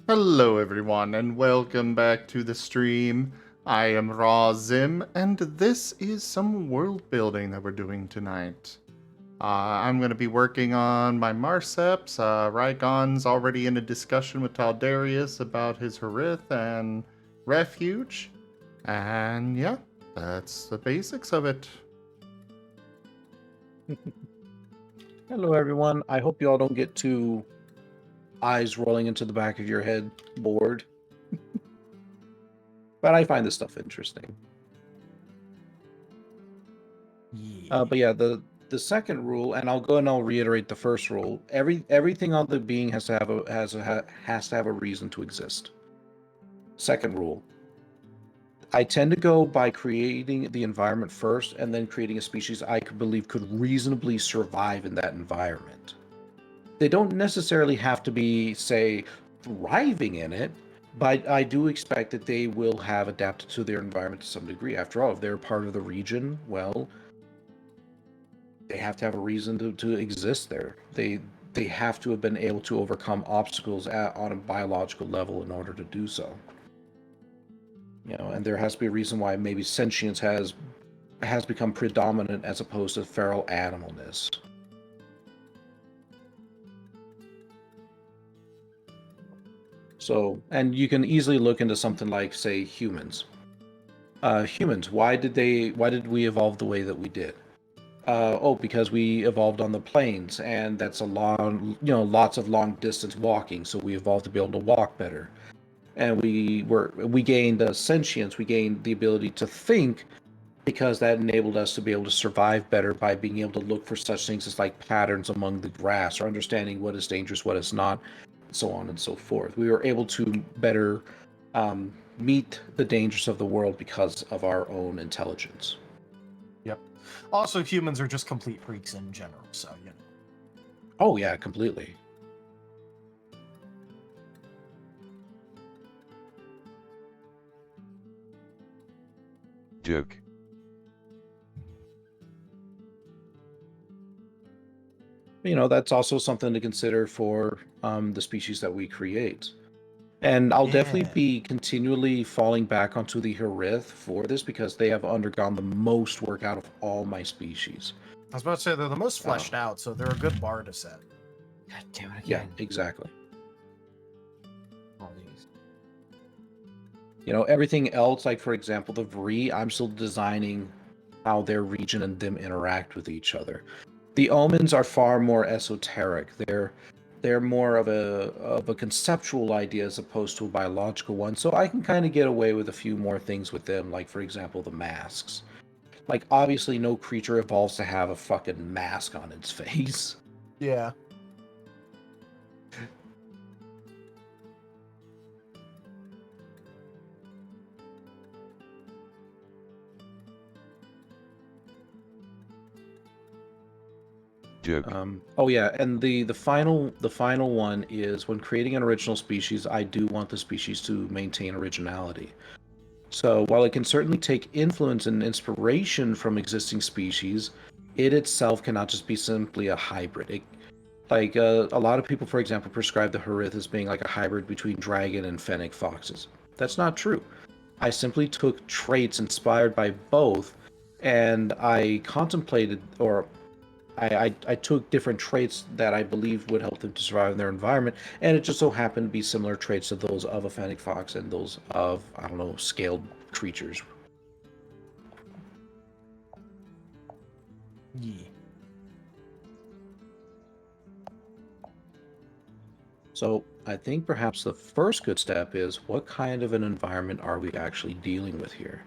Hello, everyone, and welcome back to the stream. I am Raw Zim, and this is some world building that we're doing tonight. I'm going to be working on my Marceps. Rygon's already in a discussion with Taldarius about his Harith and Refuge. And yeah, that's the basics of it. Hello, everyone. I hope you all don't get too eyes rolling into the back of your head bored. But I find this stuff interesting. But yeah, the second rule, and I'll go and I'll reiterate the first rule. Everything on the being has to have a reason to exist. Second rule. I tend to go by creating the environment first and then creating a species I could believe could reasonably survive in that environment. They don't necessarily have to be, say, thriving in it, but I do expect that they will have adapted to their environment to some degree. After all, if they're part of the region, well, they have to have a reason to exist there. They have to have been able to overcome obstacles on a biological level in order to do so. And there has to be a reason why maybe sentience has become predominant as opposed to feral animalness. So, and you can easily look into something like, say, humans. Humans, why did we evolve the way that we did? Because we evolved on the plains, and that's a long, lots of long distance walking, so we evolved to be able to walk better. And we gained sentience, we gained the ability to think, because that enabled us to be able to survive better by being able to look for such things as like patterns among the grass or understanding what is dangerous, what is not, so on and so forth. We were able to better meet the dangers of the world because of our own intelligence. Yep. Also, humans are just complete freaks in general, so, Oh, yeah, completely. Duke. That's also something to consider for the species that we create. And I'll definitely be continually falling back onto the Harith for this because they have undergone the most work out of all my species. I was about to say they're the most fleshed out, so they're a good bar to set. God damn it Yeah, again. exactly. All these. Everything else, like for example, the Vri, I'm still designing how their region and them interact with each other. The omens are far more esoteric. They're more of a conceptual idea as opposed to a biological one. So I can kind of get away with a few more things with them, like for example, the masks. Like obviously no creature evolves to have a fucking mask on its face. Yeah. Duke. Oh yeah, and the final one is when creating an original species, I do want the species to maintain originality. So while it can certainly take influence and inspiration from existing species, it itself cannot just be simply a hybrid. A lot of people, for example, prescribe the Harith as being like a hybrid between dragon and fennec foxes. That's not true. I simply took traits inspired by both, and I contemplated, or I took different traits that I believed would help them to survive in their environment, and it just so happened to be similar traits to those of a fennec fox and those of, I don't know, scaled creatures. Yeah. So I think perhaps the first good step is, what kind of an environment are we actually dealing with here?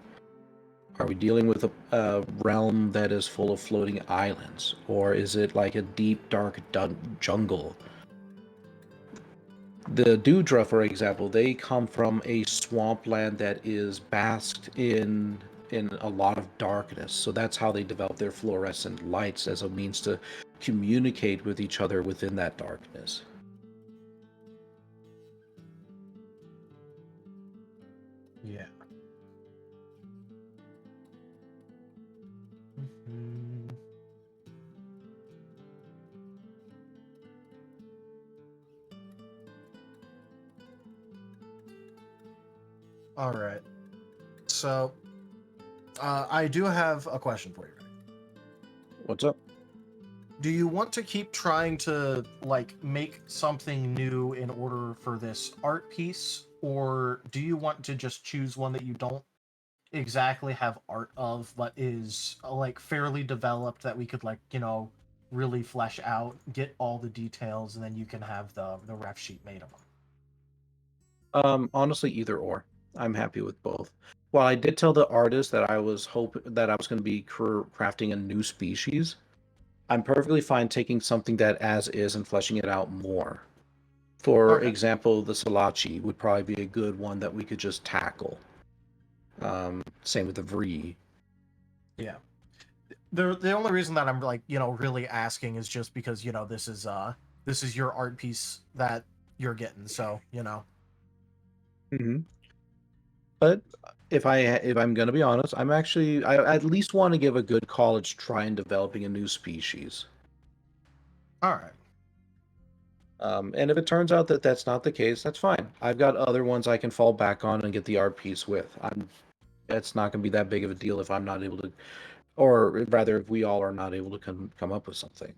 Are we dealing with a realm that is full of floating islands? Or is it like a deep, dark jungle? The Dewdra, for example, they come from a swampland that is basked in a lot of darkness. So that's how they develop their fluorescent lights as a means to communicate with each other within that darkness. Yeah. All right. So, I do have a question for you. What's up? Do you want to keep trying to like make something new in order for this art piece, or do you want to just choose one that you don't exactly have art of, but is like fairly developed that we could like really flesh out, get all the details, and then you can have the ref sheet made of them? Honestly, either or. I'm happy with both. Well, I did tell the artist that I was going to be crafting a new species. I'm perfectly fine taking something that as is and fleshing it out more. For Okay. example, the Salachi would probably be a good one that we could just tackle. Same with the Vree. Yeah. The only reason that I'm like, really asking is just because, this is your art piece that you're getting, so, Mm-hmm. But if I'm gonna be honest, I at least want to give a good college try in developing a new species. All right. And if it turns out that that's not the case, that's fine. I've got other ones I can fall back on and get the art piece with. It's not going to be that big of a deal if I'm not able to, or rather, if we all are not able to come up with something.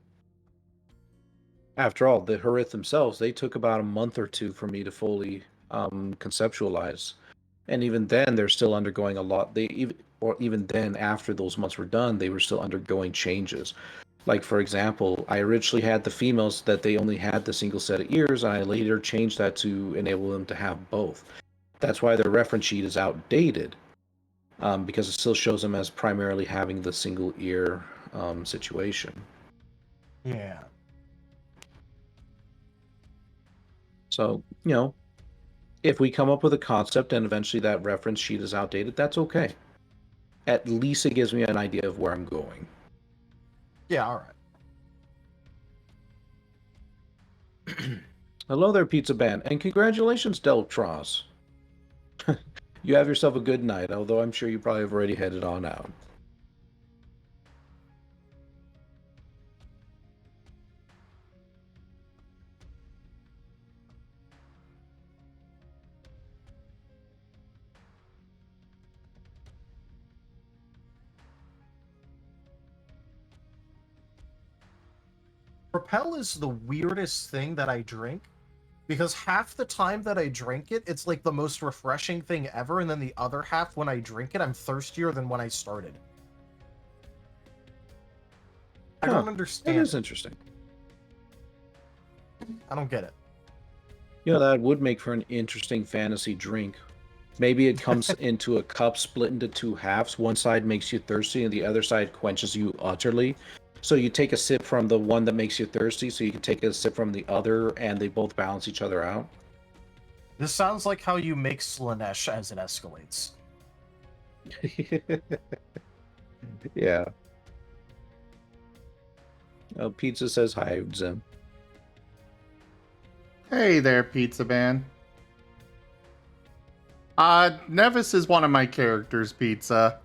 After all, the Harith themselves, they took about a month or two for me to fully conceptualize, and even then, they're still undergoing a lot. Even then, after those months were done, they were still undergoing changes. Like, for example, I originally had the females that they only had the single set of ears, and I later changed that to enable them to have both. That's why their reference sheet is outdated, because it still shows them as primarily having the single ear situation. Yeah. So, if we come up with a concept and eventually that reference sheet is outdated, that's okay. At least it gives me an idea of where I'm going. Yeah, all right. Hello there, Pizza Band, and congratulations, Deltros. You have yourself a good night, although I'm sure you probably have already headed on out. Propel is the weirdest thing that I drink because half the time that I drink it, it's like the most refreshing thing ever, and then the other half, when I drink it, I'm thirstier than when I started. I don't That understand is it. interesting. I don't get it. That would make for an interesting fantasy drink. Maybe it comes into a cup split into two halves. One side makes you thirsty and the other side quenches you utterly. So you take a sip from the one that makes you thirsty, so you can take a sip from the other, and they both balance each other out. This sounds like how you make Slanesh as it escalates. Yeah. Oh, Pizza says hi, Zim. Hey there, Pizza Man. Nevis is one of my characters, Pizza.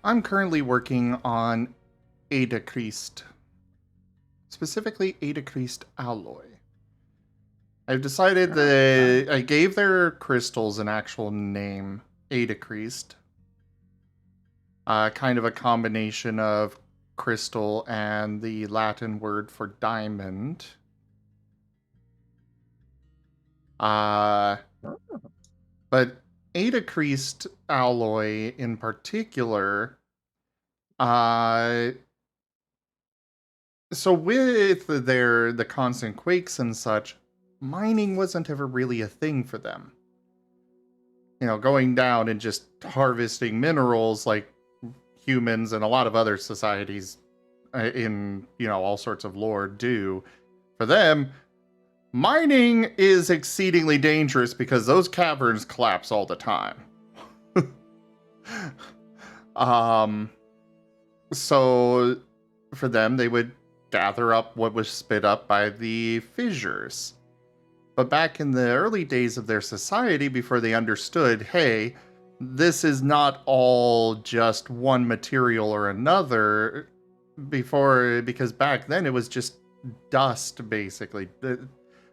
I'm currently working on Ada Christ. Specifically, Ada Christ Alloy. I've decided that I gave their crystals an actual name, Ada Christ. Kind of a combination of crystal and the Latin word for diamond. But Ada Christ alloy in particular, so with the constant quakes and such, mining wasn't ever really a thing for them. Going down and just harvesting minerals like humans and a lot of other societies in all sorts of lore do. For them, mining is exceedingly dangerous because those caverns collapse all the time. So for them, they would gather up what was spit up by the fissures. But back in the early days of their society, before they understood, hey, this is not all just one material or another, because back then it was just dust, basically.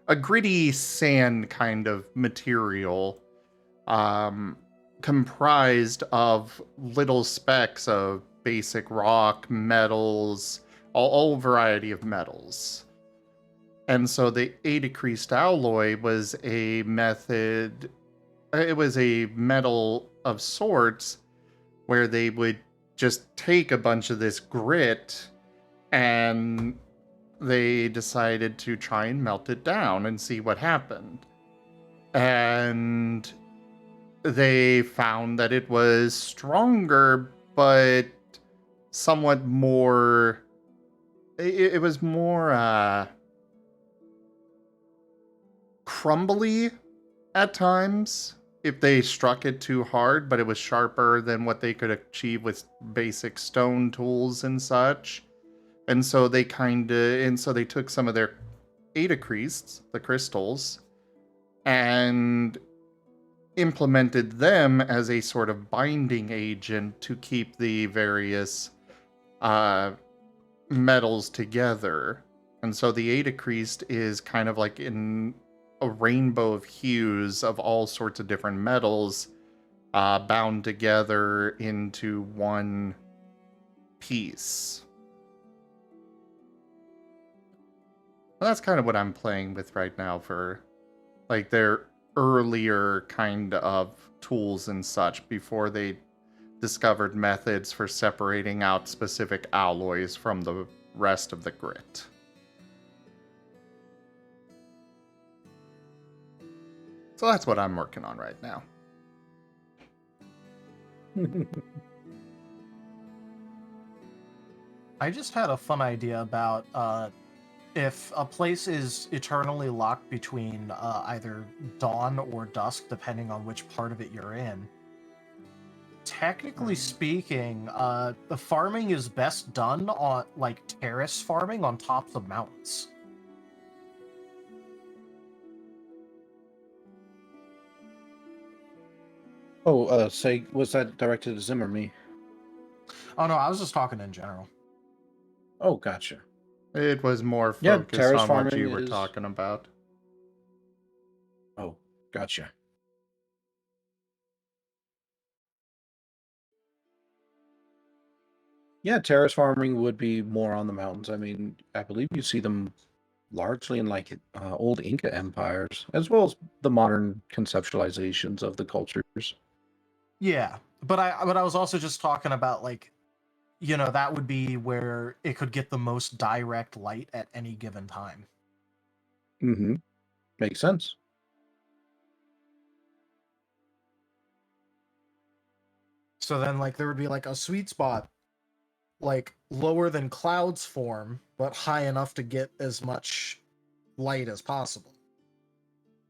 A gritty sand kind of material, comprised of little specks of basic rock, metals, all variety of metals. And so the adecreased alloy was a method, it was a metal of sorts where they would just take a bunch of this grit and they decided to try and melt it down and see what happened. And they found that it was stronger, but somewhat more. It was more crumbly at times if they struck it too hard, but it was sharper than what they could achieve with basic stone tools and such. And so they took some of their adecreasts, the crystals, and implemented them as a sort of binding agent to keep the various metals together. And so the adecreast is kind of like in a rainbow of hues of all sorts of different metals bound together into one piece. Well, that's kind of what I'm playing with right now for like their earlier kind of tools and such before they discovered methods for separating out specific alloys from the rest of the grit. So that's what I'm working on right now. I just had a fun idea about if a place is eternally locked between either dawn or dusk, depending on which part of it you're in. Technically speaking, the farming is best done on like terrace farming on tops of mountains. Oh, say, was that directed to Zim or me? Oh no, I was just talking in general. Oh, gotcha. It was more Yeah, focused terrace on what farming you were is- talking about. Oh, gotcha. Yeah, terrace farming would be more on the mountains. I mean, I believe you see them largely in like old Inca empires, as well as the modern conceptualizations of the cultures. Yeah, but I was also just talking about like, you know, that would be where it could get the most direct light at any given time. Mm-hmm. Makes sense. So then like there would be like a sweet spot like lower than clouds form, but high enough to get as much light as possible.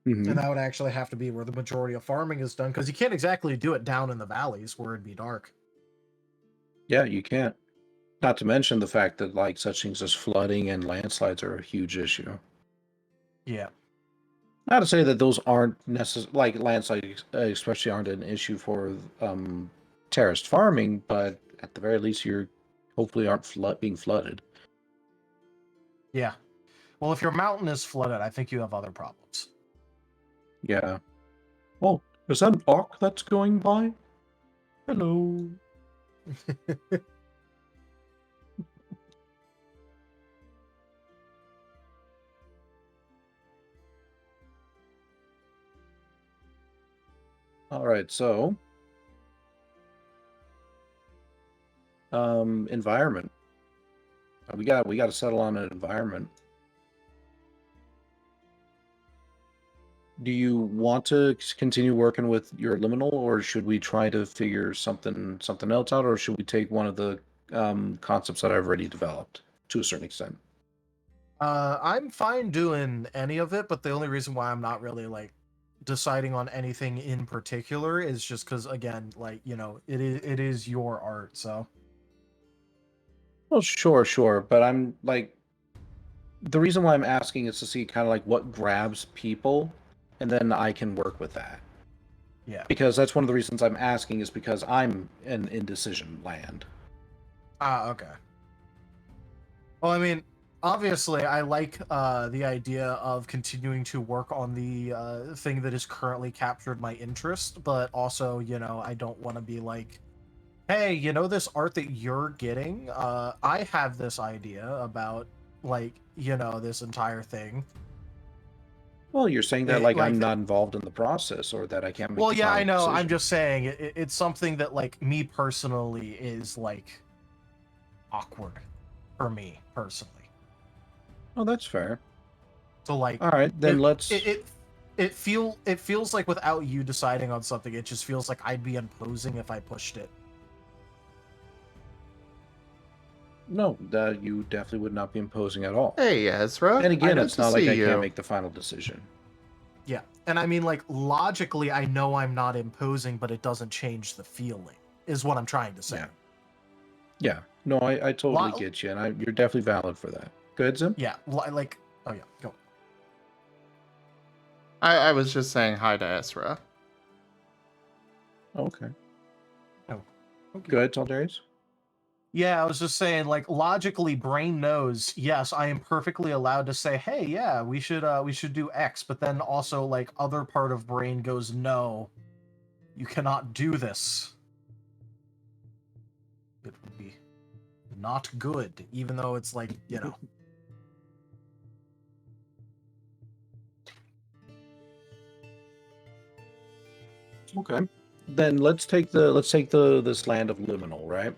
Mm-hmm. And that would actually have to be where the majority of farming is done, because you can't exactly do it down in the valleys where it'd be dark. Yeah, you can't. Not to mention the fact that like such things as flooding and landslides are a huge issue. Yeah. Not to say that those aren't necessary, like landslides especially aren't an issue for terraced farming, but at the very least, you're hopefully aren't being flooded. Yeah. Well, if your mountain is flooded, I think you have other problems. Yeah. Oh, is that an ark that's going by? Hello. All right, so environment. We got to settle on an environment. Do you want to continue working with your liminal, or should we try to figure something else out, or should we take one of the concepts that I've already developed to a certain extent? I'm fine doing any of it, but the only reason why I'm not really like deciding on anything in particular is just because, again, like, you know, it is your art, so. Well, sure, but I'm like, the reason why I'm asking is to see kind of like what grabs people, and then I can work with that. Yeah. Because that's one of the reasons I'm asking is because I'm in indecision land. Ah, okay. Well, I mean, obviously, I like the idea of continuing to work on the thing that has currently captured my interest, but also, I don't want to be like, hey, this art that you're getting, I have this idea about, like, this entire thing. Well, you're saying that like Like, I'm not involved in the process or that I can't make well, the yeah, I final know. I'm decision. just saying it's something that, like, me personally is, like, awkward for me personally. Oh, that's fair. So, like, All right, then it let's. it it feels like without you deciding on something, it just feels like I'd be imposing if I pushed it. No, you definitely would not be imposing at all. Hey, Ezra. And again, Good it's to not like see I can't you. make the final decision. Yeah, and I mean, like, logically, I know I'm not imposing, but it doesn't change the feeling. Is what I'm trying to say. Yeah. Yeah. No, I totally Lo- get you, and you're definitely valid for that. Go ahead, Zim. Yeah, like, oh yeah, go. I was just saying hi to Ezra. Okay. Oh, okay. Go ahead, Taldarius. Yeah, I was just saying, like, logically, brain knows, yes, I am perfectly allowed to say, hey, yeah, we should do X, but then also, like, other part of brain goes, no, you cannot do this. It would be not good, even though it's like, Okay. Then let's take this land of liminal, right?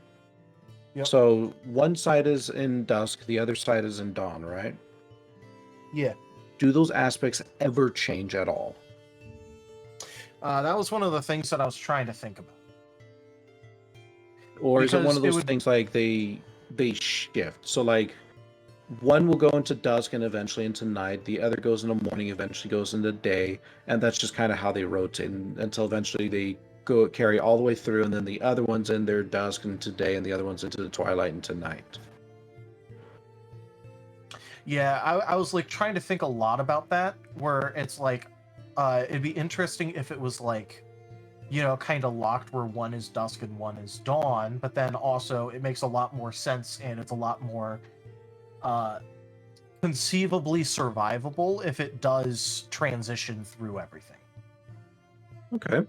Yep. So one side is in dusk, the other side is in dawn, right? Yeah. Do those aspects ever change at all? That was one of the things that I was trying to think about. Or is it one Because of it those would- things like they shift? So like one will go into dusk and eventually into night, the other goes into morning, eventually goes into day, and that's just kind of how they rotate until eventually they go carry all the way through, and then the other one's in their dusk into day, and the other one's into the twilight into night. Yeah, I was like trying to think a lot about that, where it's like, it'd be interesting if it was like, kind of locked where one is dusk and one is dawn, but then also it makes a lot more sense and it's a lot more conceivably survivable if it does transition through everything. Okay.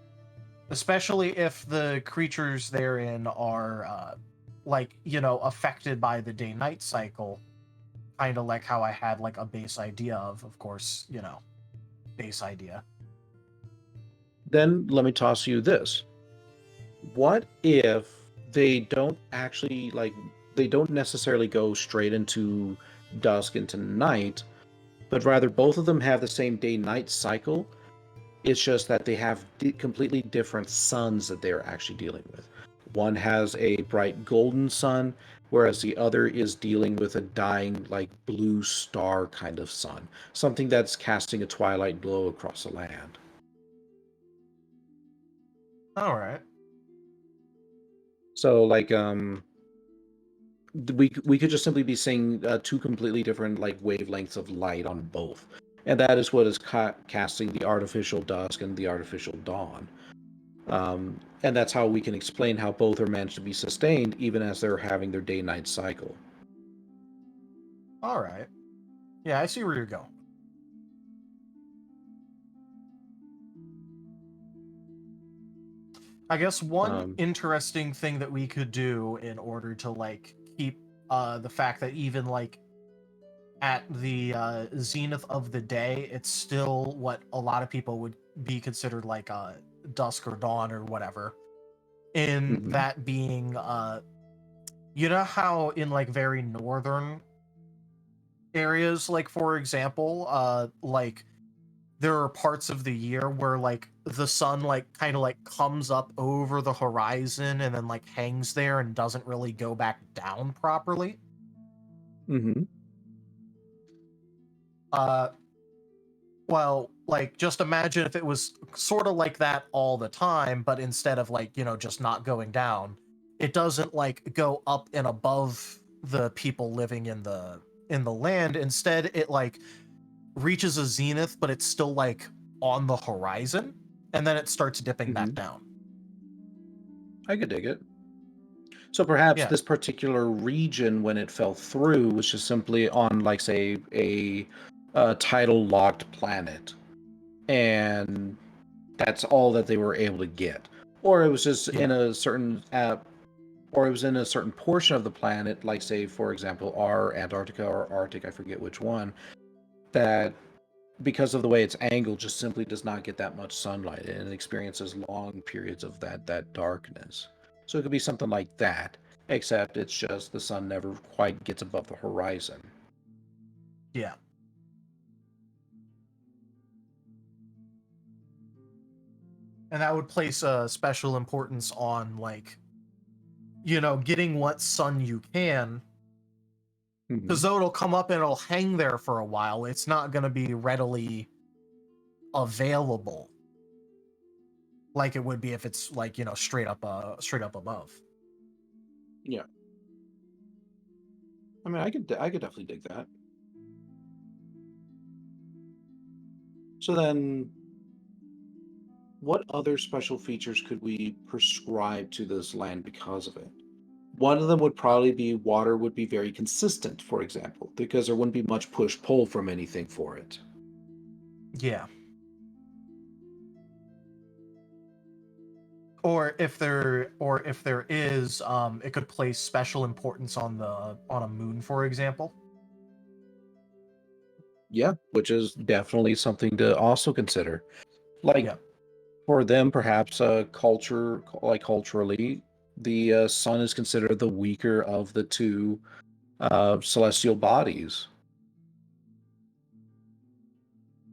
Especially if the creatures therein are, like, affected by the day-night cycle, kind of like how I had, like, a base idea of course, base idea. Then let me toss you this. What if they don't actually they don't necessarily go straight into dusk into night, but rather both of them have the same day-night cycle? It's just that they have completely different suns that they're actually dealing with. One has a bright golden sun, whereas the other is dealing with a dying, like, blue star kind of sun. Something that's casting a twilight glow across the land. All right. So, like, we could just simply be seeing two completely different, like, wavelengths of light on both. And that is what is casting the artificial dusk and the artificial dawn. And that's how we can explain how both are managed to be sustained even as they're having their day-night cycle. All right. Yeah, I see where you're going. I guess one interesting thing that we could do in order to, like, keep the fact that even, like, at the zenith of the day, it's still what a lot of people would be considered like dusk or dawn or whatever. In that being, you know how in, like, very northern areas, like, for example, like, there are parts of the year where, like, the sun, like, kind of, like, comes up over the horizon and then, like, hangs there and doesn't really go back down properly. Well, like, just imagine if it was sort of like that all the time, but instead of, like, just not going down, it doesn't, like, go up and above the people living in the land. Instead, it, like, reaches a zenith, but it's still, like, on the horizon, and then it starts dipping back down. I could dig it. So perhaps Yeah. this particular region, when it fell through, was just simply on, like, say, a tidal locked planet, and that's all that they were able to get, or it was just in Yeah. a certain or it was in a certain portion of the planet, like, say, for example, our Antarctica or Arctic, I forget which one, that because of the way it's angled, just simply does not get that much sunlight and it experiences long periods of that darkness. So it could be something like that, except it's just the sun never quite gets above the horizon. Yeah. And that would place a special importance on, like, getting what sun you can, because Mhm. though it'll come up and it'll hang there for a while, it's not going to be readily available like it would be if it's like, straight up above. Yeah. I mean, I could definitely dig that. So then, what other special features could we prescribe to this land because of it? One of them would probably be water would be very consistent, for example, because there wouldn't be much push pull from anything for it. Yeah. Or if there is, it could place special importance on a moon, for example. Yeah, which is definitely something to also consider. Like, Yeah. for them, perhaps culturally, the sun is considered the weaker of the two celestial bodies.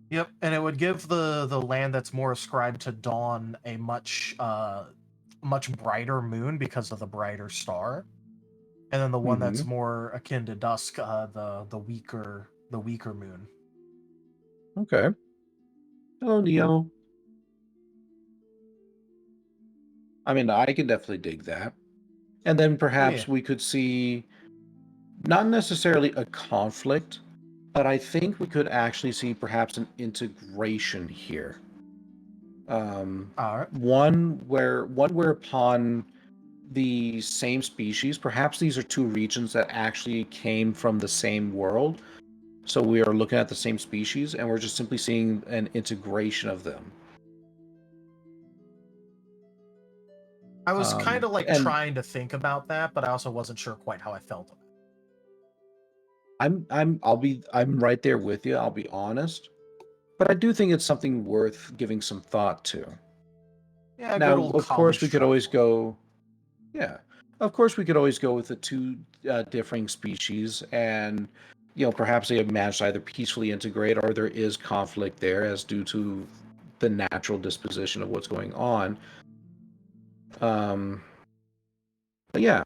Yep, and it would give the land that's more ascribed to dawn a much brighter moon because of the brighter star, and then the one Hmm. that's more akin to dusk, the weaker moon. Okay. Hello, Neo. I mean, I can definitely dig that. And then Oh yeah. perhaps we could see not necessarily a conflict, but I think we could actually see perhaps an integration here. All right. One whereupon the same species, perhaps these are two regions that actually came from the same world. So we are looking at the same species and we're just simply seeing an integration of them. I was kind of like And trying to think about that, but I also wasn't sure quite how I felt about it. I'm right there with you, I'll be honest. But I do think it's something worth giving some thought to. Yeah, good Now, old of course, we college could try. always go, yeah, of course, we could always go with the two differing species, and perhaps they have managed to either peacefully integrate or there is conflict there as due to the natural disposition of what's going on. Um, but yeah,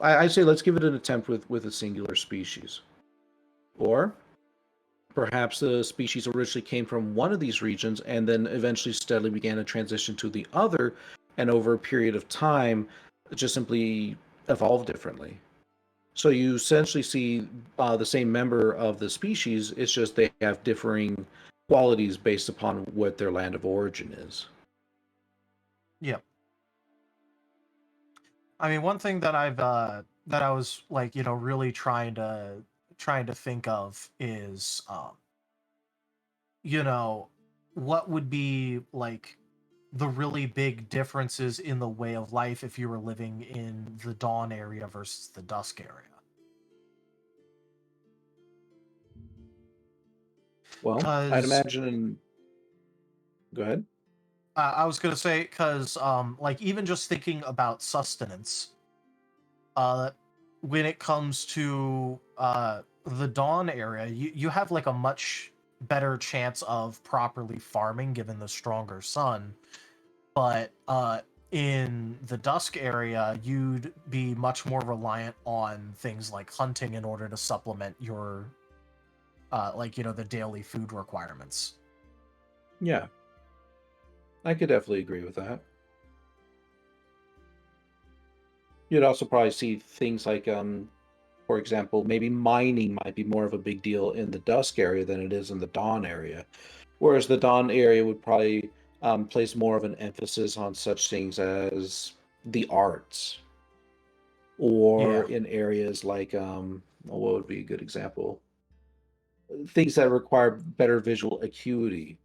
I say let's give it an attempt with a singular species, or perhaps the species originally came from one of these regions and then eventually steadily began to transition to the other, and over a period of time, just simply evolved differently. So you essentially see the same member of the species, it's just they have differing qualities based upon what their land of origin is. Yep. I mean, one thing that I was like, really trying to think of is, you know, what would be like the really big differences in the way of life if you were living in the dawn area versus the dusk area. Well, I'd Because imagine. Go ahead. I was gonna say, because like even just thinking about sustenance, uh, when it comes to the dawn area, you have like a much better chance of properly farming given the stronger sun. But in the dusk area, you'd be much more reliant on things like hunting in order to supplement your the daily food requirements. Yeah, I could definitely agree with that. You'd also probably see things like, for example, maybe mining might be more of a big deal in the dusk area than it is in the dawn area. Whereas the dawn area would probably place more of an emphasis on such things as the arts. or Yeah. in areas like what would be a good example? Things that require better visual acuity.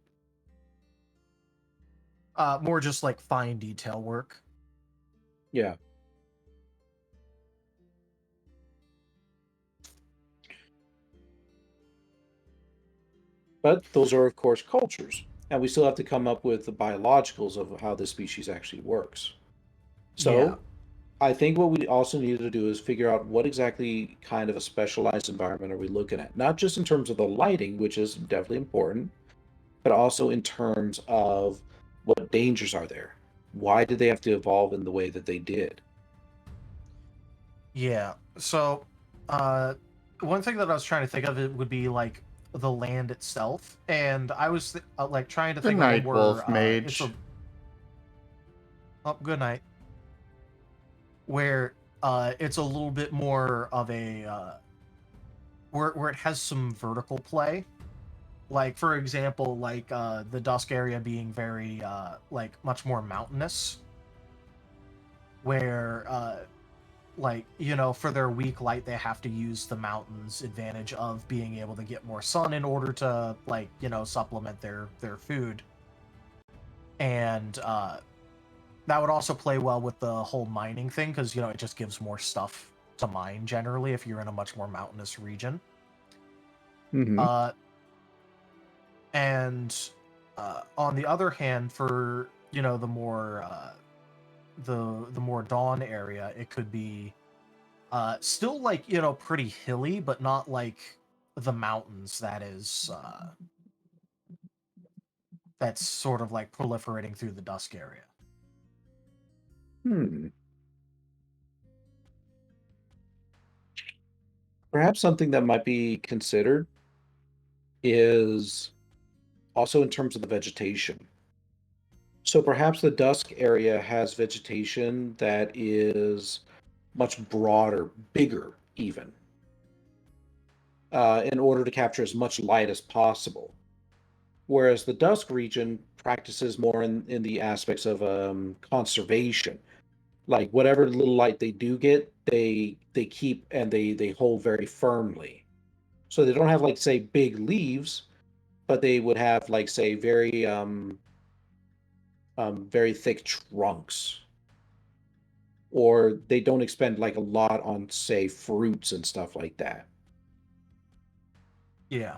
More just like fine detail work. Yeah. But those are, of course, cultures. And we still have to come up with the biologicals of how the species actually works. Yeah. So I think what we also need to do is figure out what exactly kind of a specialized environment are we looking at. Not just in terms of the lighting, which is definitely important, but also in terms of what dangers are there. Why did they have to evolve in the way that they did? Yeah. So, one thing that I was trying to think of it would be like the land itself, and I was like trying to Good think of one night, where Wolf it's a Mage. good night, where it's a little bit more of a where it has some vertical play. Like for example, like the Dusk area being very like much more mountainous, where like for their weak light they have to use the mountains advantage of being able to get more sun in order to like supplement their food. And that would also play well with the whole mining thing, because it just gives more stuff to mine generally if you're in a much more mountainous region. Mm-hmm. uh and on the other hand, for the more the more dawn area, it could be still like pretty hilly, but not like the mountains that's sort of like proliferating through the Dusk area. Hmm. Perhaps something that might be considered is also in terms of the vegetation. So perhaps the dusk area has vegetation that is much broader, bigger even, in order to capture as much light as possible. Whereas the dusk region practices more in the aspects of conservation. Like whatever little light they do get, they keep and they hold very firmly. So they don't have like say big leaves, but they would have like say very thick trunks, or they don't expend like a lot on say fruits and stuff like that. Yeah.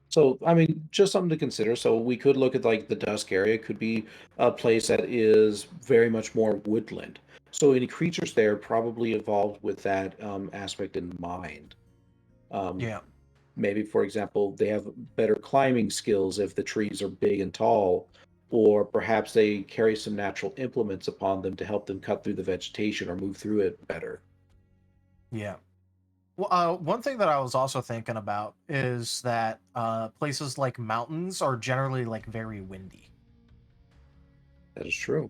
So I mean, just something to consider. So we could look at like the dusk area could be a place that is very much more woodland. So any creatures there probably evolved with that aspect in mind. Um, Yeah. Maybe, for example, they have better climbing skills if the trees are big and tall, or perhaps they carry some natural implements upon them to help them cut through the vegetation or move through it better. Yeah. Well, one thing that I was also thinking about is that places like mountains are generally like very windy. That is true.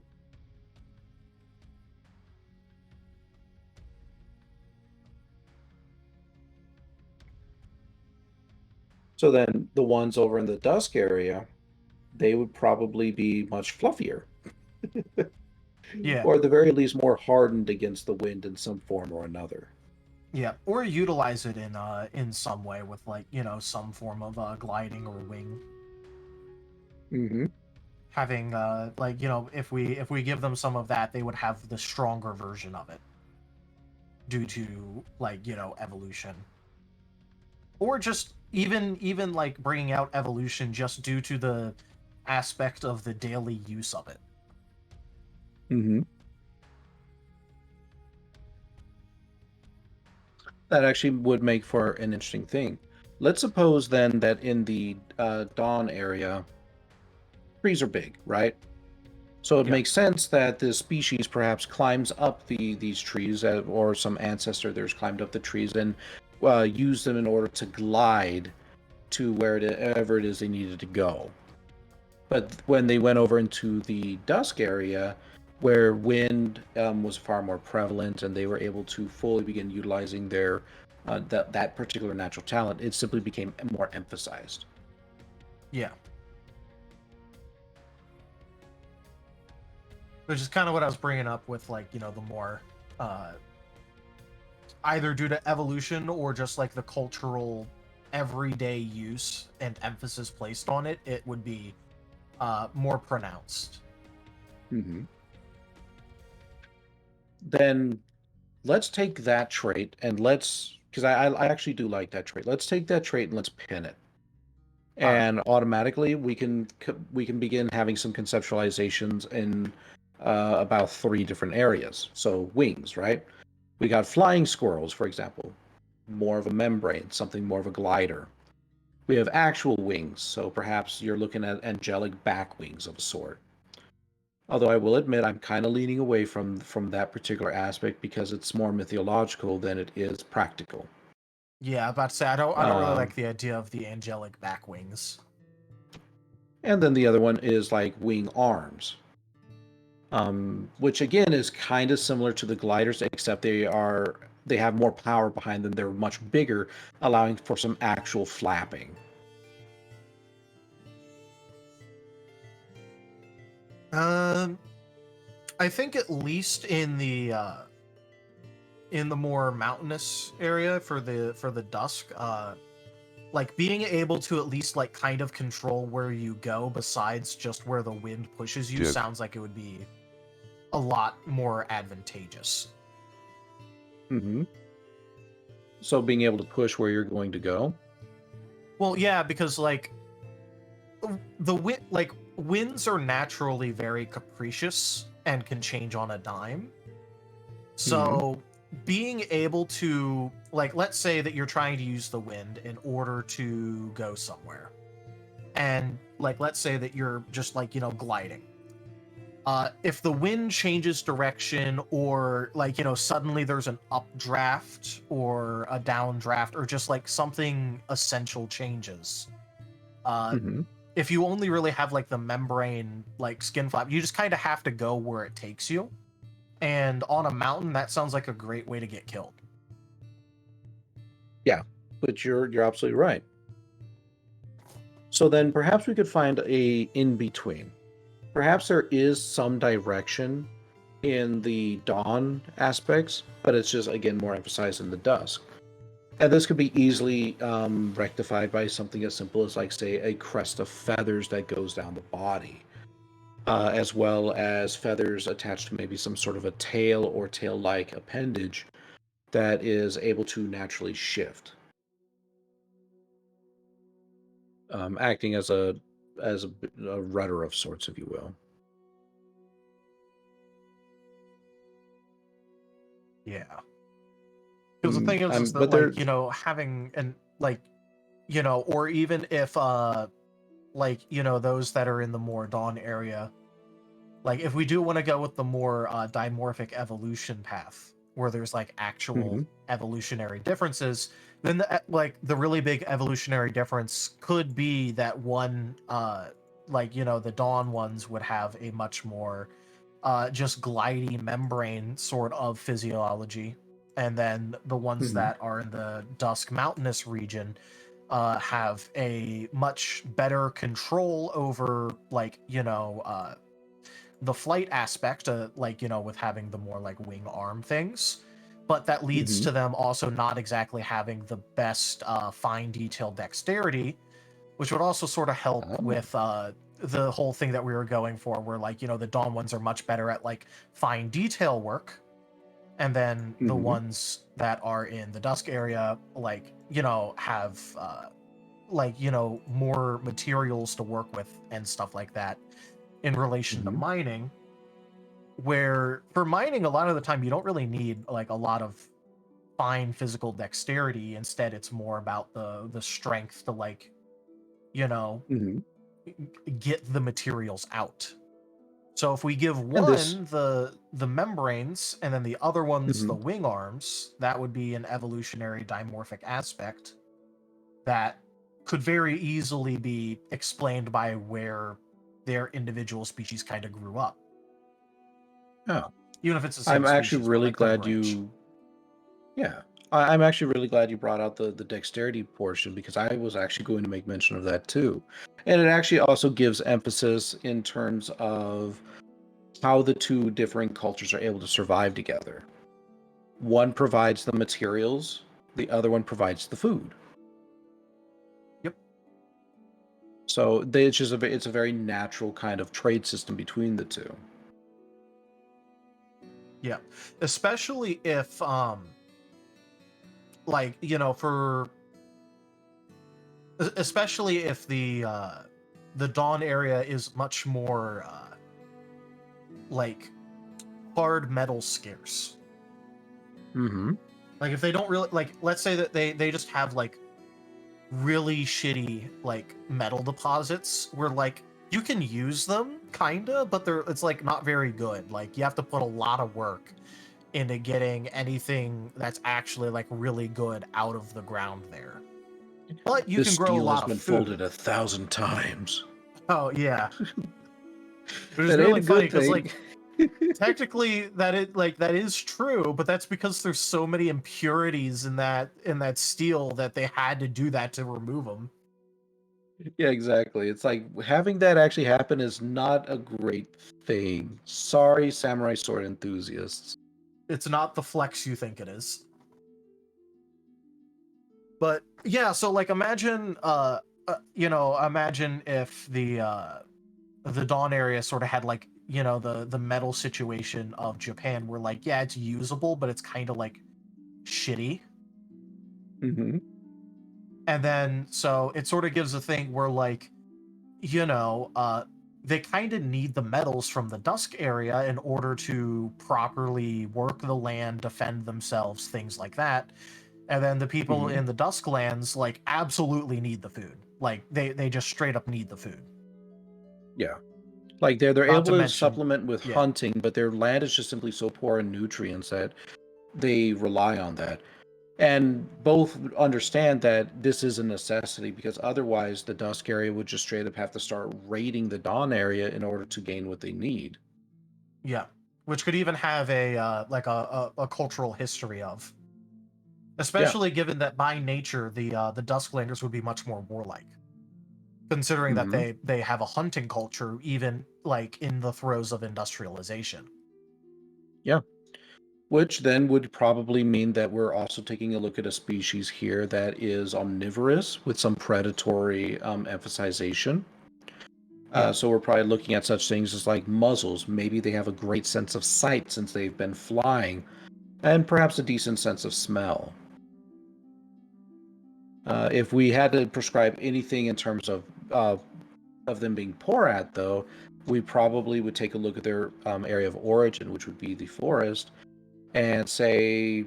So then the ones over in the dusk area, they would probably be much fluffier, Yeah. or at the very least more hardened against the wind in some form or another. Yeah, or utilize it in some way with like some form of gliding or wing. Hmm. Having like if we give them some of that, they would have the stronger version of it due to like evolution, or just even like bringing out evolution just due to the aspect of the daily use of it. Hmm. That actually would make for an interesting thing. Let's suppose then that in the dawn area, trees are big, right? So it Yeah. makes sense that the species perhaps climbs up these trees, or some ancestor of theirs climbed up the trees and used them in order to glide to wherever it is they needed to go. But when they went over into the dusk area, where wind was far more prevalent, and they were able to fully begin utilizing their that particular natural talent, it simply became more emphasized. Yeah. which is kind of what I was bringing up with like the more either due to evolution or just like the cultural everyday use and emphasis placed on it, it would be more pronounced. Then let's take that trait and because I actually do like that trait. Let's take that trait and let's pin it. And automatically we can begin having some conceptualizations in about 3 different areas. So wings, right? We got flying squirrels, for example, more of a membrane, something more of a glider. We have actual wings, so perhaps you're looking at angelic back wings of a sort. Although I will admit I'm kind of leaning away from that particular aspect because it's more mythological than it is practical. Yeah, I'm about to say I don't really like the idea of the angelic back wings. And then the other one is like wing arms, which again is kind of similar to the gliders, except they have more power behind them. They're much bigger, allowing for some actual flapping. I think at least in the more mountainous area for the dusk, like being able to at least like kind of control where you go besides just where the wind pushes you sounds like it would be a lot more advantageous. So being able to push where you're going to go. Well, yeah, because like winds are naturally very capricious and can change on a dime. So being able to, like, let's say that you're trying to use the wind in order to go somewhere. And like, let's say that you're just like, gliding. If the wind changes direction or like, suddenly there's an updraft or a downdraft or just like something essential changes. If you only really have like the membrane, like skin flap, you just kind of have to go where it takes you. And on a mountain, that sounds like a great way to get killed. Yeah, but you're absolutely right. So then perhaps we could find a in-between. Perhaps there is some direction in the dawn aspects, but it's just, again, more emphasized in the dusk. And this could be easily rectified by something as simple as, like, say, a crest of feathers that goes down the body, as well as feathers attached to maybe some sort of a tail or tail-like appendage that is able to naturally shift, acting as a rudder of sorts, if you will. Yeah. Because the thing is that, like, having and like, or even if like, those that are in the more dawn area, like if we do want to go with the more dimorphic evolution path where there's like actual evolutionary differences, then the really big evolutionary difference could be that one like, the dawn ones would have a much more just glidey membrane sort of physiology, and then the ones that are in the dusk mountainous region have a much better control over, like, the flight aspect, like, with having the more like wing arm things, but that leads to them also not exactly having the best fine detail dexterity, which would also sort of help with the whole thing that we were going for, where, like, the dawn ones are much better at like fine detail work, and then the ones that are in the dusk area, like, have like, more materials to work with and stuff like that in relation to mining, where for mining a lot of the time you don't really need like a lot of fine physical dexterity. Instead, it's more about the strength to, like, get the materials out. So if we give one the membranes and then the other one's the wing arms, that would be an evolutionary dimorphic aspect that could very easily be explained by where their individual species kind of grew up. Oh, even if it's the same I'm actually species, really like, glad range. I'm actually really glad you brought out the dexterity portion, because I was actually going to make mention of that too. And it actually also gives emphasis in terms of how the two differing cultures are able to survive together. One provides the materials, the other one provides the food. Yep. So it's a very natural kind of trade system between the two. Yeah. Especially if like, you know, especially if the Dawn area is much more like hard metal scarce. Mm-hmm. Like if they don't really like, let's say that they just have like really shitty like metal deposits where like you can use them kinda, but it's like not very good. Like you have to put a lot of work into getting anything that's actually like really good out of the ground there. But you This can grow a steel has lot of been food. folded 1,000 times. Oh yeah, which is That ain't really a funny good because thing. like technically that is true, but that's because there's so many impurities in that steel that they had to do that to remove them. Yeah, exactly. It's like having that actually happen is not a great thing. Sorry, samurai sword enthusiasts. It's not the flex you think it is. But yeah, so like imagine imagine if the Dawn area sort of had like, you know, the metal situation of Japan where like, yeah, it's usable, but it's kind of like shitty. Mm-hmm. And then so it sort of gives a thing where like, you know, they kind of need the metals from the Dusk area in order to properly work the land, defend themselves, things like that. And then the people Mm-hmm. in the Dusk lands like absolutely need the food. Like they just straight up need the food. Yeah. Like they're Not able to to mention, supplement with yeah, hunting, but their land is just simply so poor in nutrients that they rely on that. And both understand that this is a necessity because otherwise the Dusk area would just straight up have to start raiding the Dawn area in order to gain what they need. yeah, which could even have a like a cultural history of, Yeah. especially given that by nature the Dusklanders would be much more warlike, considering that Mm-hmm. they have a hunting culture even like in the throes of industrialization. Yeah. Which then would probably mean that we're also taking a look at a species here that is omnivorous with some predatory emphasization. Yeah, So we're probably looking at such things as like muzzles. Maybe they have a great sense of sight since they've been flying, and perhaps a decent sense of smell. If we had to prescribe anything in terms of them being poor at, though, we probably would take a look at their area of origin, which would be the forest, and say,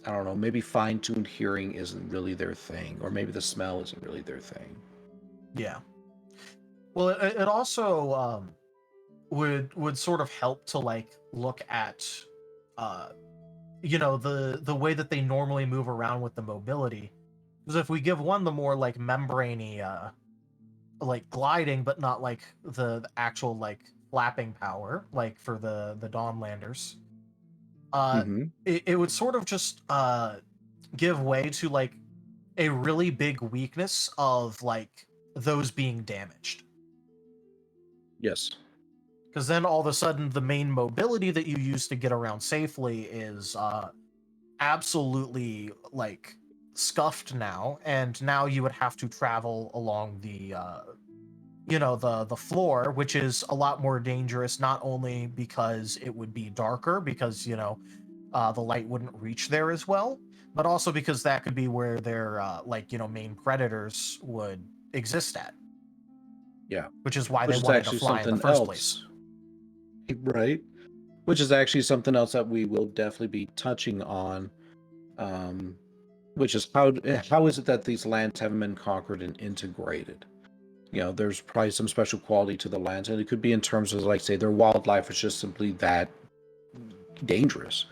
I don't know, maybe fine-tuned hearing isn't really their thing, or maybe the smell isn't really their thing. yeah. Well, it also would sort of help to like look at uh you know the way that they normally move around with the mobility, because if we give one the more like membraney like gliding but not like the actual like flapping power like for the Dawnlanders, uh Mm-hmm. it would sort of just give way to like a really big weakness of like those being damaged, Yes. because then all of a sudden the main mobility that you use to get around safely is absolutely like scuffed now, and now you would have to travel along the the floor, which is a lot more dangerous, not only because it would be darker because the light wouldn't reach there as well, but also because that could be where their main predators would exist at, Yeah. which is why they Which is wanted to actually fly in the something first place. else. Right. Which is actually something else that we will definitely be touching on. Um, which is how is it that these lands haven't been conquered and integrated? There's probably some special quality to the lands, and it could be in terms of, like, say, their wildlife is just simply that dangerous,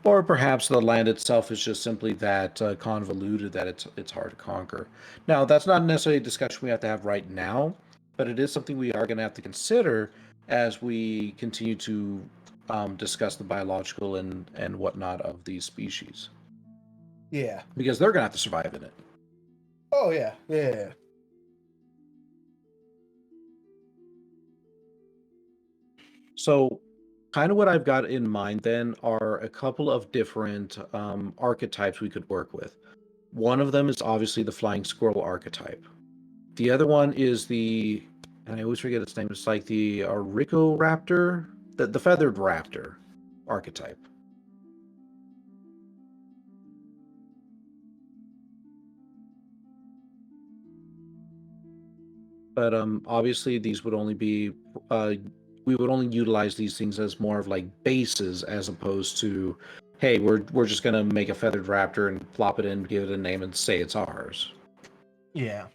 or perhaps the land itself is just simply that convoluted that it's hard to conquer. Now, that's not necessarily a discussion we have to have right now, but it is something we are going to have to consider as we continue to discuss the biological and whatnot of these species, Yeah. because they're going to have to survive in it. Oh yeah. Yeah. So kind of what I've got in mind then are a couple of different archetypes we could work with. One of them is obviously the flying squirrel archetype. The other one is and I always forget its name, it's like the Raptor, the feathered raptor archetype. But obviously these would only be we would only utilize these things as more of like bases as opposed to, hey, we're just gonna make a feathered raptor and plop it in, give it a name, and say it's ours. Yeah.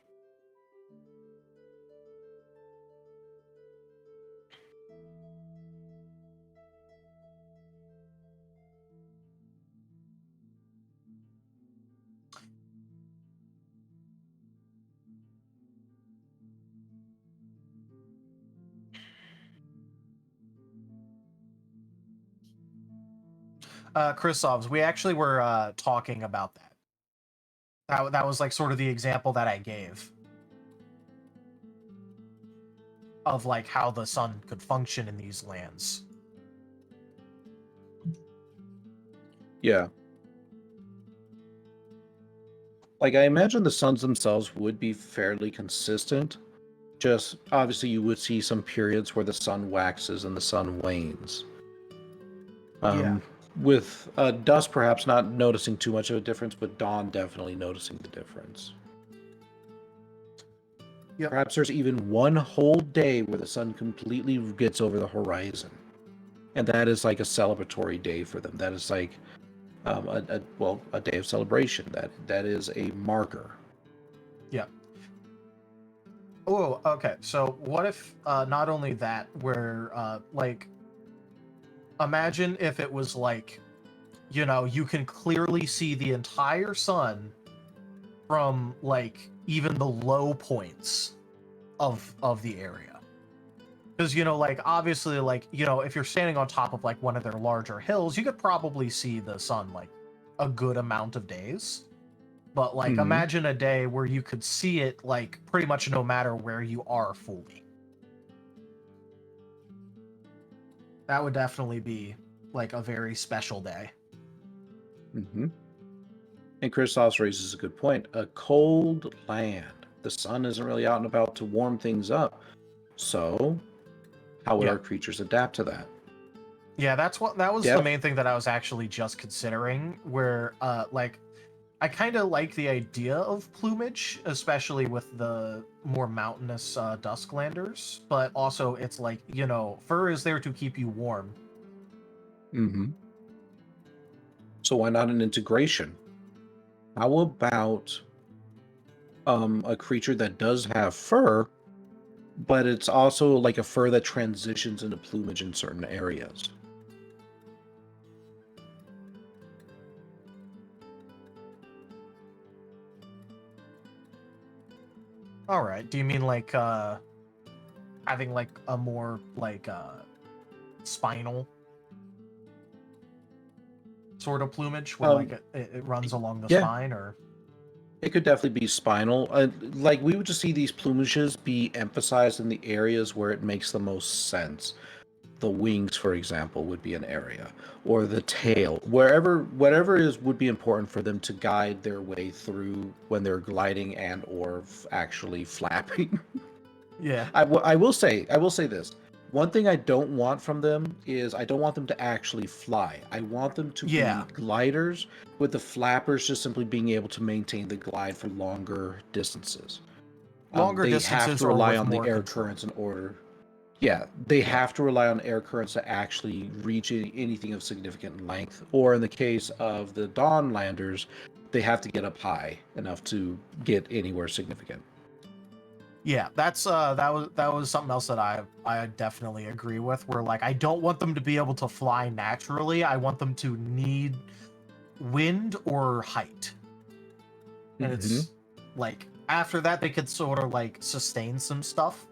Chrisovs, we actually were talking about that. That was like sort of the example that I gave of like how the sun could function in these lands. Yeah. Like, I imagine the suns themselves would be fairly consistent. Just obviously, you would see some periods where the sun waxes and the sun wanes. Yeah. With dusk perhaps not noticing too much of a difference, but dawn definitely noticing the difference. Yep. Perhaps there's even one whole day where the sun completely gets over the horizon. And that is like a celebratory day for them. That is like a day of celebration. That is a marker. Yeah. Oh, okay. So what if not only that, where like imagine if it was like, you know, you can clearly see the entire sun from like even the low points of the area. Because, you know, like obviously, like, you know, if you're standing on top of like one of their larger hills, you could probably see the sun like a good amount of days. But like imagine a day where you could see it like pretty much no matter where you are fully. That would definitely be like a very special day. Mm-hmm. And Christos raises a good point. A cold land. The sun isn't really out and about to warm things up. So, how would Yeah. our creatures adapt to that? Yeah, that was Yeah. the main thing that I was actually just considering, where like I kind of like the idea of plumage, especially with the more mountainous dusklanders, but also it's like, you know, fur is there to keep you warm. Mm-hmm. So why not an integration? How about a creature that does have fur, but it's also like a fur that transitions into plumage in certain areas? All right. Do you mean like having like a more like spinal sort of plumage where like it runs along the yeah. spine, or It could definitely be spinal. Like we would just see these plumages be emphasized in the areas where it makes the most sense. The wings, for example, would be an area, or the tail, whatever is would be important for them to guide their way through when they're gliding and or actually flapping. yeah. I will say this. One thing I don't want from them is I don't want them to actually fly. I want them to Yeah. be gliders, with the flappers just simply being able to maintain the glide for longer distances. Longer They have distances to or rely with on the more air control. currents in order. Yeah, they have to rely on air currents to actually reach anything of significant length. Or in the case of the Dawnlanders, they have to get up high enough to get anywhere significant. Yeah, that's that was something else that I definitely agree with, where like I don't want them to be able to fly naturally. I want them to need wind or height. And it's like after that they could sort of like sustain some stuff.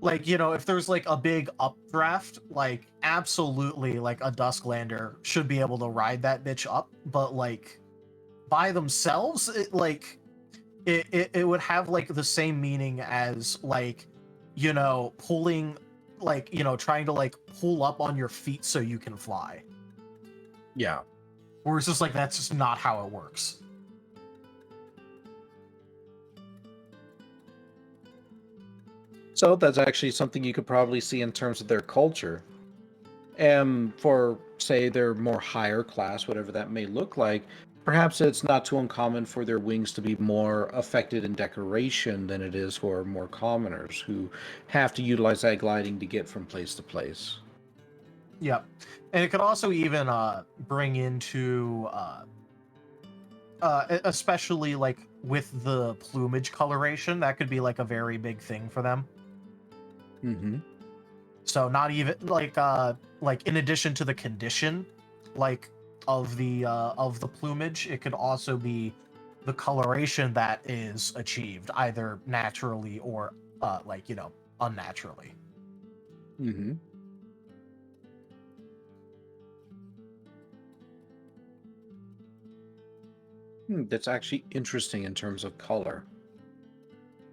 Like, you know, if there's like a big updraft, like absolutely like a Dusklander should be able to ride that bitch up, but like by themselves, it like it would have like the same meaning as like, you know, pulling like, you know, trying to like pull up on your feet so you can fly. Yeah. Or it's just like that's just not how it works. So that's actually something you could probably see in terms of their culture. And for, say, their more higher class, whatever that may look like, perhaps it's not too uncommon for their wings to be more affected in decoration than it is for more commoners who have to utilize that gliding to get from place to place. Yep. And it could also even bring into especially like with the plumage coloration, that could be like a very big thing for them. Mm-hmm. So not even like in addition to the condition like of the plumage, it could also be the coloration that is achieved either naturally or like, you know, unnaturally. Mm-hmm. That's actually interesting in terms of color.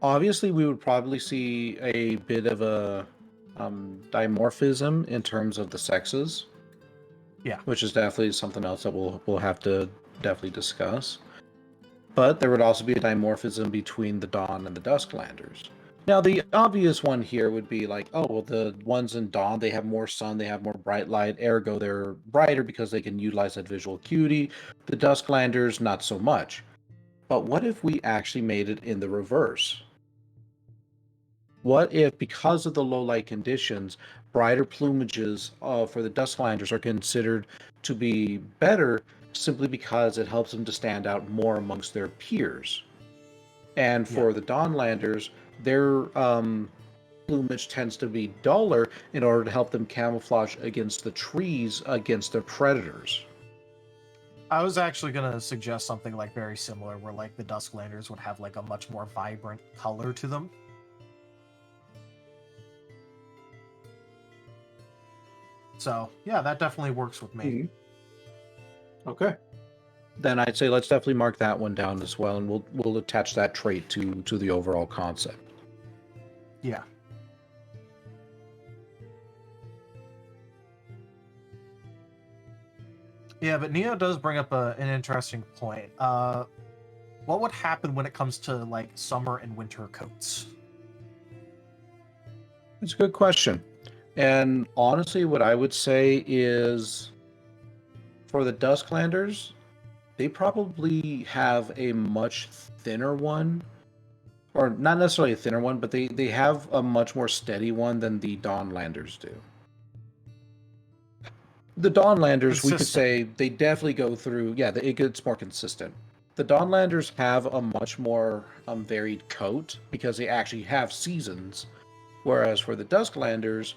Obviously, we would probably see a bit of a dimorphism in terms of the sexes. Yeah. Which is definitely something else that we'll have to definitely discuss. But there would also be a dimorphism between the Dawn and the Dusklanders. Now, the obvious one here would be like, oh, well, the ones in Dawn, they have more sun, they have more bright light, ergo they're brighter because they can utilize that visual acuity. The Dusklanders, not so much. But what if we actually made it in the reverse? What if, because of the low light conditions, brighter plumages for the Dusklanders are considered to be better simply because it helps them to stand out more amongst their peers? And for the Dawnlanders, their plumage tends to be duller in order to help them camouflage against the trees against their predators. I was actually gonna suggest something like very similar, where like the Dusklanders would have like a much more vibrant color to them. So yeah, that definitely works with me. Okay. Then I'd say let's definitely mark that one down as well, and we'll attach that trait to the overall concept. Yeah. Yeah, but Neo does bring up an interesting point. What would happen when it comes to like summer and winter coats? It's a good question. And honestly, what I would say is for the Dusklanders, they probably have a much thinner one. Or not necessarily a thinner one, but they have a much more steady one than the Dawnlanders do. The Dawnlanders, we could say, they definitely go through, yeah, it gets more consistent. The Dawnlanders have a much more varied coat because they actually have seasons. Whereas for the Dusklanders,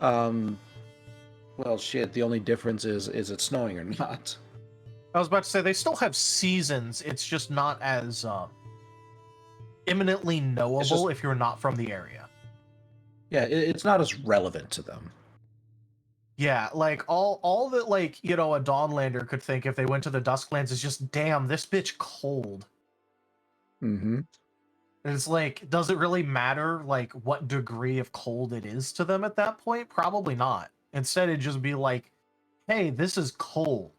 well, shit, the only difference is it snowing or not? I was about to say they still have seasons. It's just not as imminently knowable if you're not from the area. Yeah, it's not as relevant to them. Yeah, like all that, like, you know, a Dawnlander could think if they went to the Dusklands is just, damn, this bitch cold. Mm-hmm. And it's like, does it really matter like what degree of cold it is to them at that point? Probably not. Instead, it'd just be like, hey, this is cold.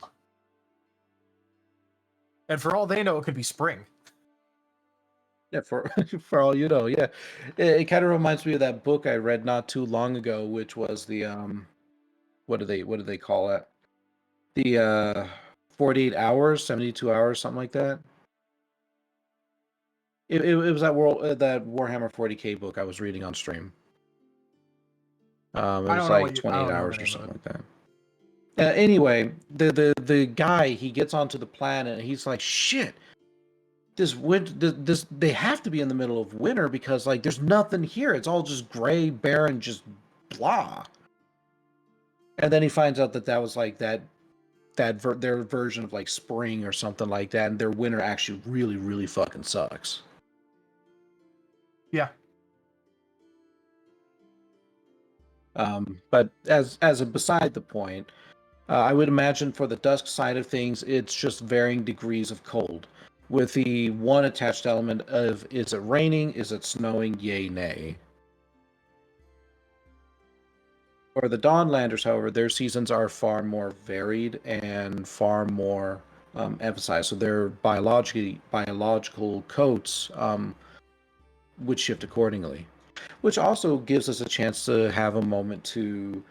And for all they know, it could be spring. Yeah, for for all you know, yeah. It kind of reminds me of that book I read not too long ago, which was the what do they call it? The 48 hours, 72 hours, something like that. It was that that Warhammer 40K book I was reading on stream. It was like 28 hours or something like that. Anyway, the guy, he gets onto the planet and he's like, shit, this they have to be in the middle of winter because like there's nothing here. It's all just gray, barren, just blah. And then he finds out that was like their version of like spring or something like that, and their winter actually really, really fucking sucks. Yeah. But as a beside the point, I would imagine for the dusk side of things, it's just varying degrees of cold, with the one attached element of is it raining, is it snowing, yay, nay. For the Dawnlanders, however, their seasons are far more varied and far more emphasized. So their biological coats would shift accordingly, which also gives us a chance to have a moment to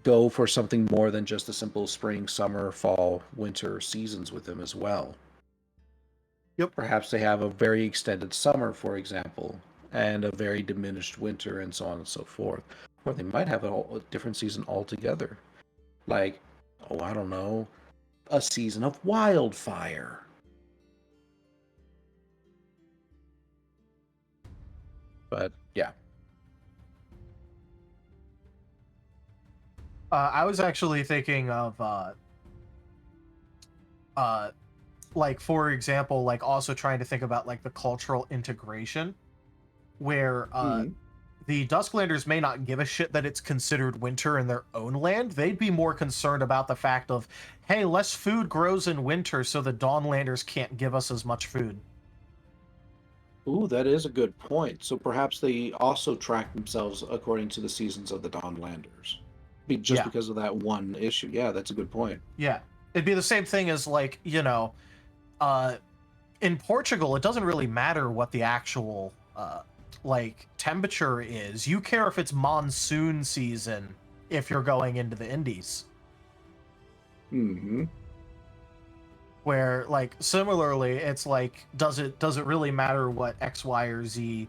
go for something more than just the simple spring, summer, fall, winter seasons with them as well. Yep. Perhaps they have a very extended summer, for example, and a very diminished winter, and so on and so forth. Or they might have a different season altogether. Like, oh, I don't know, a season of wildfire. But yeah. I was actually thinking of like, for example, like also trying to think about like the cultural integration where the Dusklanders may not give a shit that it's considered winter in their own land. They'd be more concerned about the fact of, hey, less food grows in winter, so the Dawnlanders can't give us as much food. Ooh, that is a good point. So perhaps they also track themselves according to the seasons of the Dawnlanders. Just Yeah. because of that one issue. Yeah, that's a good point. Yeah. It'd be the same thing as, like, you know, in Portugal, it doesn't really matter what the actual like temperature is. You care if it's monsoon season if you're going into the Indies. Mm-hmm. Where, like, similarly, it's like, does it really matter what X, Y, or Z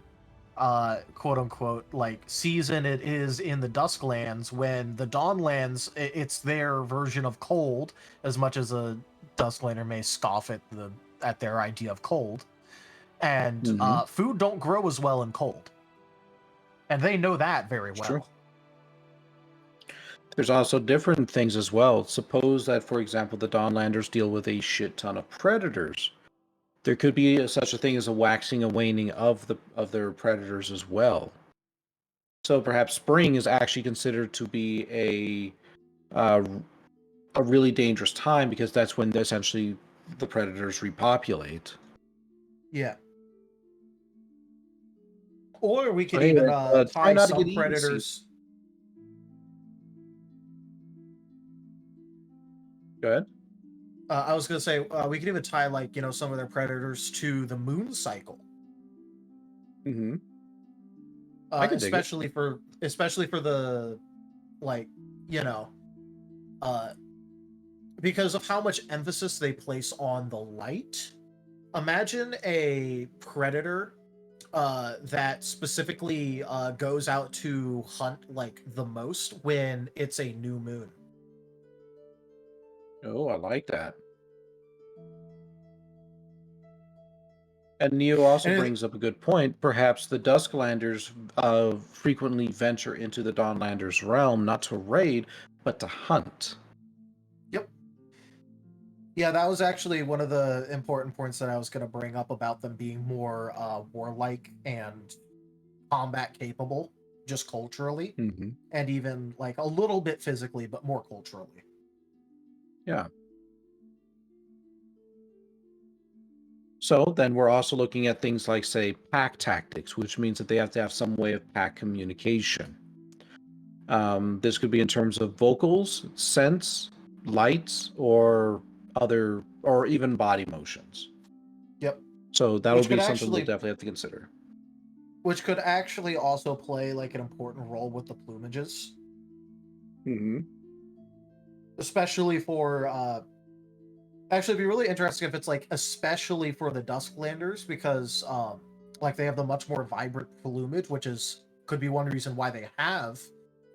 quote unquote like season it is in the Dusklands, when the Dawnlands, it's their version of cold, as much as a Dusklander may scoff at their idea of cold. And food don't grow as well in cold, and they know that very well. True. There's also different things as well. Suppose that, for example, the Dawnlanders deal with a shit ton of predators. There could be such a thing as a waxing and waning of their predators as well. So perhaps spring is actually considered to be a really dangerous time, because that's when essentially the predators repopulate. Yeah. Or we could Hey, even try tie not to some get eaten, predators. Go ahead. I was gonna say we could even tie, like, you know, some of their predators to the moon cycle. Mm-hmm. I could dig it. Especially for the, like, you know, because of how much emphasis they place on the light. Imagine a predator that specifically goes out to hunt, like, the most when it's a new moon. Oh, I like that. And Neo also And brings up a good point. Perhaps the Dusklanders frequently venture into the Dawnlanders' realm not to raid, but to hunt. yep. Yeah, that was actually one of the important points that I was going to bring up about them being more warlike and combat capable, just culturally, Mm-hmm. and even like a little bit physically, but more culturally. Yeah. So then we're also looking at things like, say, pack tactics, which means that they have to have some way of pack communication. This could be in terms of vocals, scents, lights, or even body motions. Yep. So that'll Which could be something we'll actually definitely have to consider. which could actually also play like an important role with the plumages, Mm-hmm. especially for actually it'd be really interesting if it's like especially for the Dusklanders, because like they have the much more vibrant plumage, which is could be one reason why they have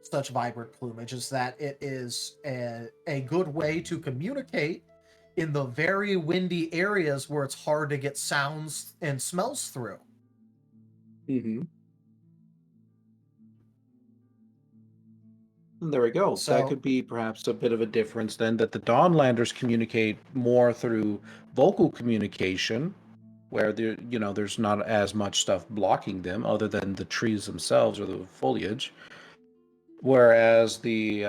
such vibrant plumage, is that it is a good way to communicate in the very windy areas where it's hard to get sounds and smells through. Mm-hmm. And there we go. That So could be perhaps a bit of a difference then, that the Dawnlanders communicate more through vocal communication, where there's not as much stuff blocking them other than the trees themselves or the foliage. Whereas the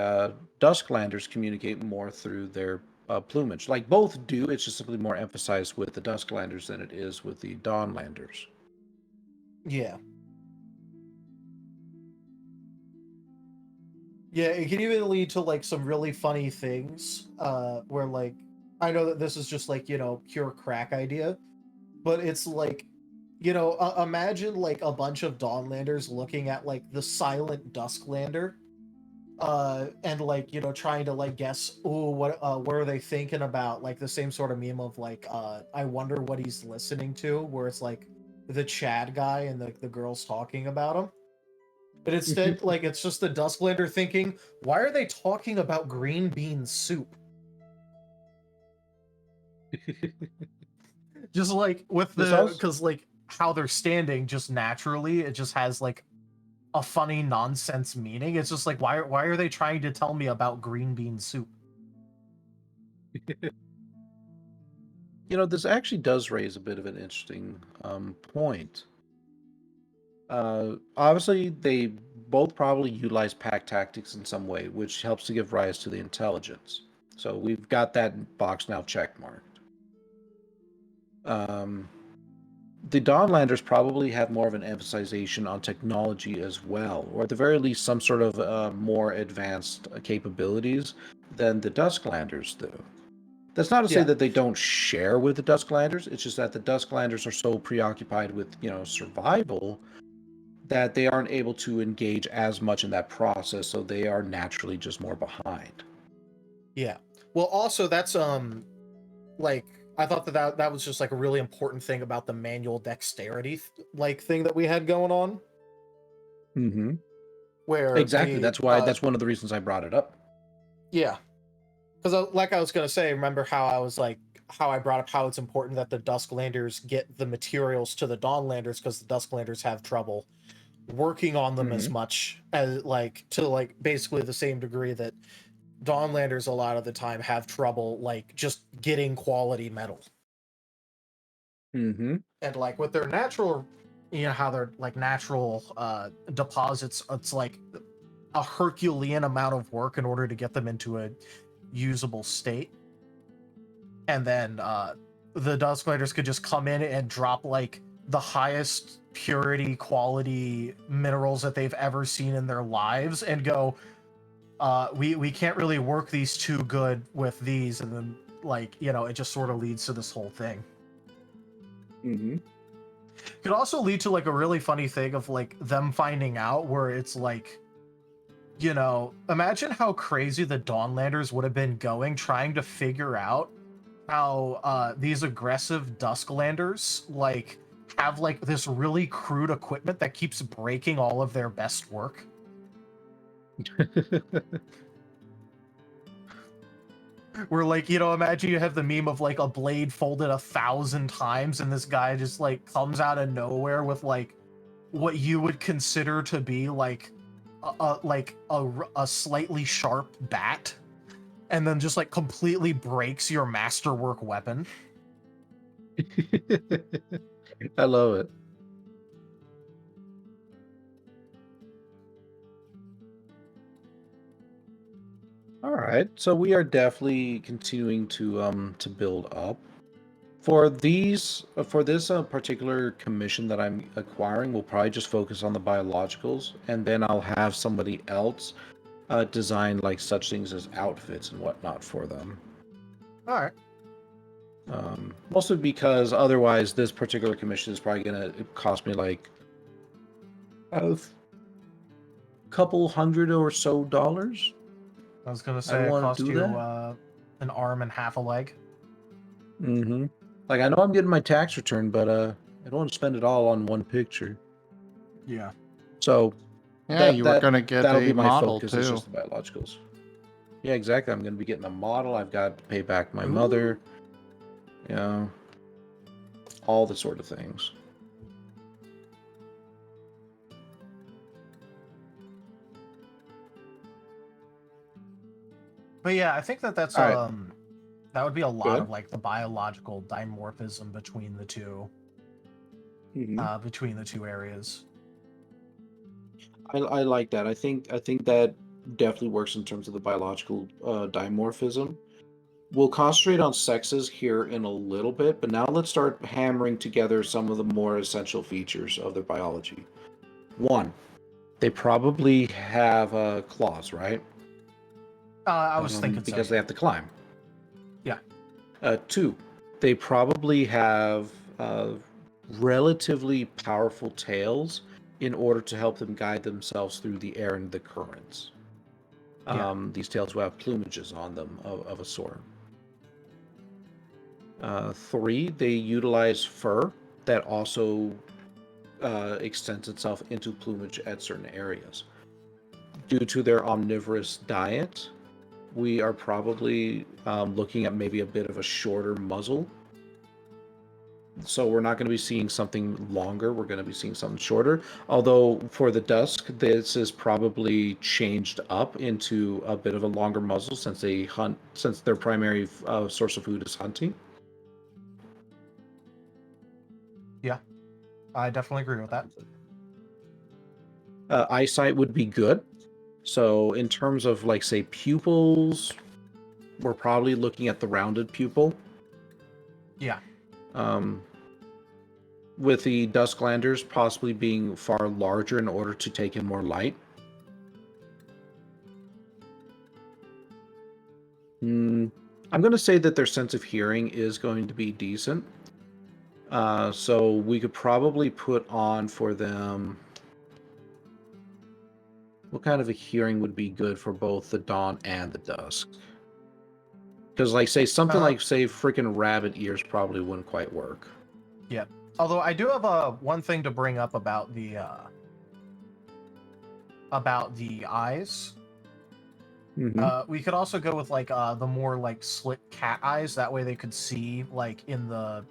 Dusklanders communicate more through their plumage. Like, both do, it's just simply more emphasized with the Dusklanders than it is with the Dawnlanders. yeah. Yeah, it can even lead to like some really funny things. Where like I know that this is just like pure crack idea, but it's like imagine like a bunch of Dawnlanders looking at like the silent Dusklander, and like trying to like guess, oh, what are they thinking about, like the same sort of meme of like I wonder what he's listening to, where it's like the Chad guy and the girls talking about him. But instead, like, it's just the Dusklander thinking, why are they talking about green bean soup? Just like with This the, also because like how they're standing just naturally, it just has like a funny nonsense meaning. It's just like, why are they trying to tell me about green bean soup? this actually does raise a bit of an interesting point. Obviously, they both probably utilize pack tactics in some way, which helps to give rise to the intelligence. So we've got that box now checkmarked. Um, the Dawnlanders probably have more of an emphasization on technology as well, or at the very least, some sort of more advanced capabilities than the Dusklanders do. That's not to say Yeah. that they don't share with the Dusklanders. It's just that the Dusklanders are so preoccupied with, survival that they aren't able to engage as much in that process, so they are naturally just more behind. Yeah. Well, also that's like I thought that was just like a really important thing about the manual dexterity like thing that we had going on, Mm-hmm. where Exactly. the That's one of the reasons I brought it up. yeah, because like I was gonna say, remember how I was like how I brought up how it's important that the Dusklanders get the materials to the Dawnlanders because the Dusklanders have trouble working on them as Mm-hmm. much as like to like basically the same degree that Dawnlanders a lot of the time have trouble like just getting quality metal. Mm-hmm. And like with their natural, how they're like natural deposits, it's like a Herculean amount of work in order to get them into a usable state. And then the Dusklanders could just come in and drop like the highest purity quality minerals that they've ever seen in their lives and go, we can't really work these too good with these, and then like it just sort of leads to this whole thing. Mm-hmm. Could also lead to like a really funny thing of like them finding out where it's like, imagine how crazy the Dawnlanders would have been going trying to figure out how these aggressive Dusklanders like have like this really crude equipment that keeps breaking all of their best work. Where like, imagine you have the meme of like a blade folded 1,000 times and this guy just like comes out of nowhere with like what you would consider to be like a slightly sharp bat, and then just like completely breaks your masterwork weapon. I love it. All right, so we are definitely continuing to build up. For this particular commission that I'm acquiring, we'll probably just focus on the biologicals, and then I'll have somebody else design like such things as outfits and whatnot for them. All right. Mostly because otherwise, this particular commission is probably gonna cost me like a couple hundred or so dollars. I was gonna I say it want to cost do you that. an arm and half a leg. Mm-hmm. Like I know I'm getting my tax return, but I don't want to spend it all on one picture. Yeah. So Yeah, you were gonna get that'll a be my model focus. It's too. just the biologicals. Yeah, exactly. I'm going to be getting a model. I've got to pay back my Ooh. mother. You know, all the sort of things. But yeah, I think that's All right. that would be a Go lot ahead. of like the biological dimorphism between the two Mhm. between the two areas. I like that. I think that definitely works in terms of the biological dimorphism. We'll concentrate on sexes here in a little bit, but now let's start hammering together some of the more essential features of their biology. One, They probably have claws, right? I was thinking so. Because they have to climb. Yeah. 2, they probably have relatively powerful tails in order to help them guide themselves through the air and the currents. Yeah. These tails will have plumages on them of a sort. 3, they utilize fur that also extends itself into plumage at certain areas. Due to their omnivorous diet, we are probably looking at maybe a bit of a shorter muzzle. So we're not going to be seeing something longer. We're going to be seeing something shorter. Although for the dusk, this is probably changed up into a bit of a longer muzzle since they hunt, since their primary source of food is hunting. Yeah, I definitely agree with that. Eyesight would be good. So in terms of like say pupils, we're probably looking at the rounded pupil. Yeah. With the dusklanders possibly being far larger in order to take in more light. I'm going to say that their sense of hearing is going to be decent. So we could probably put on for them... What kind of a hearing would be good for both the dawn and the dusk? Because, like, say, something like, say, freaking rabbit ears probably wouldn't quite work. Yeah. Although I do have one thing to bring up about the eyes. We could also go with like the more like slit cat eyes. That way they could see like in the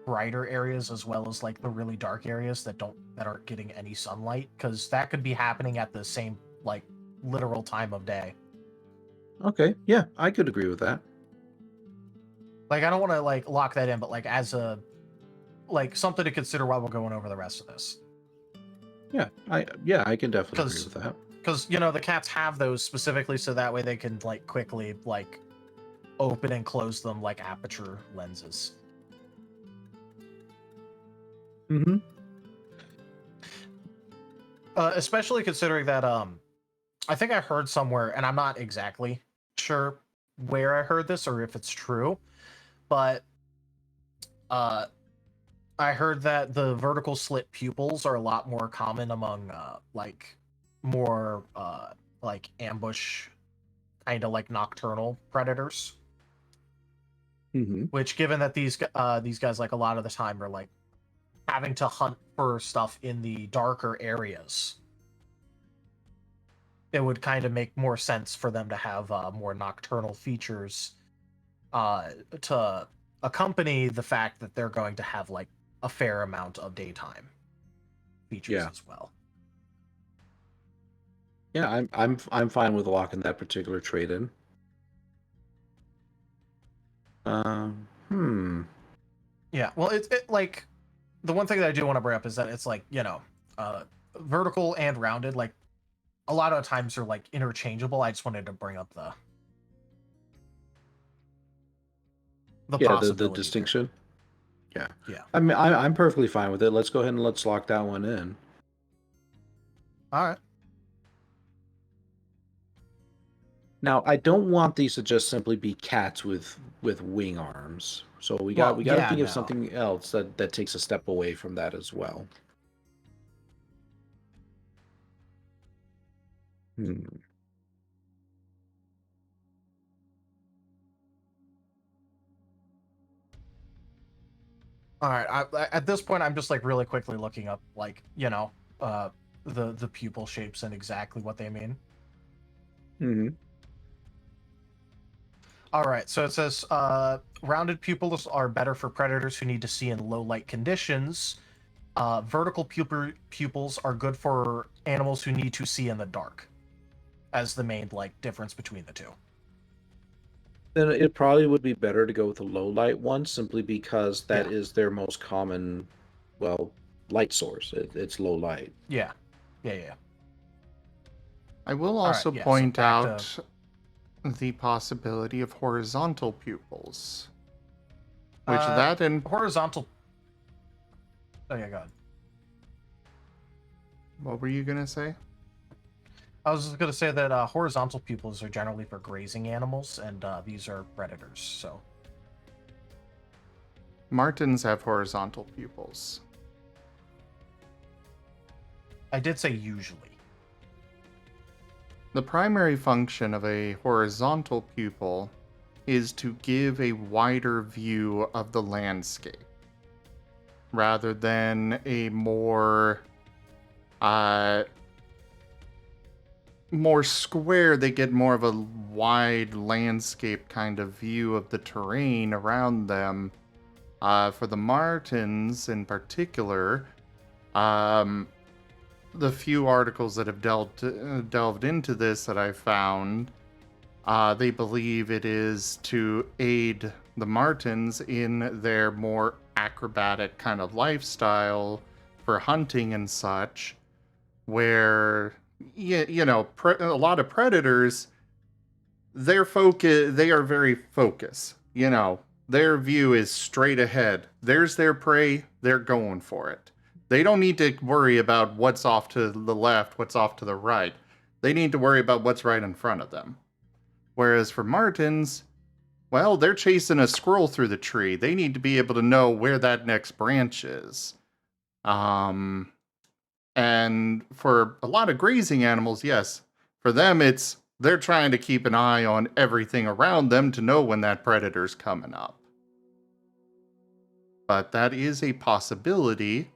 brighter areas as well as like the really dark areas that aren't getting any sunlight, because that could be happening at the same like literal time of day. Okay, yeah, I could agree with that. Like I don't want to like lock that in, but like as a like something to consider while we're going over the rest of this. Yeah, I can definitely agree with that. Because you know the cats have those specifically so that way they can like quickly like open and close them like aperture lenses. Especially considering that I think I heard somewhere, and I'm not exactly sure where I heard this or if it's true, but I heard that the vertical slit pupils are a lot more common among like more like ambush kind of like nocturnal predators. Which, given that these guys like a lot of the time are like having to hunt for stuff in the darker areas, it would kind of make more sense for them to have more nocturnal features to accompany the fact that they're going to have like a fair amount of daytime features as well. Yeah, I'm fine with locking that particular trait in. Yeah, well, it like the one thing that I do want to bring up is that it's like, you know, vertical and rounded, like a lot of times are like interchangeable. I just wanted to bring up the the distinction. There. Yeah. I mean, I'm perfectly fine with it. Let's go ahead and let's lock that one in. All right. Now, I don't want these to just simply be cats with wing arms. So we got to think of something else that takes a step away from that as well. All right. At this point, I'm just like really quickly looking up, like, you know, the pupil shapes and exactly what they mean. All right. So it says rounded pupils are better for predators who need to see in low light conditions. Vertical pupils are good for animals who need to see in the dark, as the main like difference between the two. Then it probably would be better to go with the low light one, simply because that is their most common, well, light source. It's low light. Yeah. I will also point out the possibility of horizontal pupils, which horizontal. Oh yeah, go ahead. What were you gonna say? I was just going to say that horizontal pupils are generally for grazing animals, and these are predators. So Martens have horizontal pupils. I did say usually. The primary function of a horizontal pupil is to give a wider view of the landscape, rather than a more square. They get more of a wide landscape kind of view of the terrain around them. For the Martens in particular, the few articles that have delved into this that I found, they believe it is to aid the Martens in their more acrobatic kind of lifestyle for hunting and such, where a lot of predators, they are very focused. Their view is straight ahead. There's their prey, they're going for it. They don't need to worry about what's off to the left, what's off to the right. They need to worry about what's right in front of them. Whereas for Martens, well, they're chasing a squirrel through the tree. They need to be able to know where that next branch is. And for a lot of grazing animals, yes, for them they're trying to keep an eye on everything around them to know when that predator's coming up. But that is a possibility.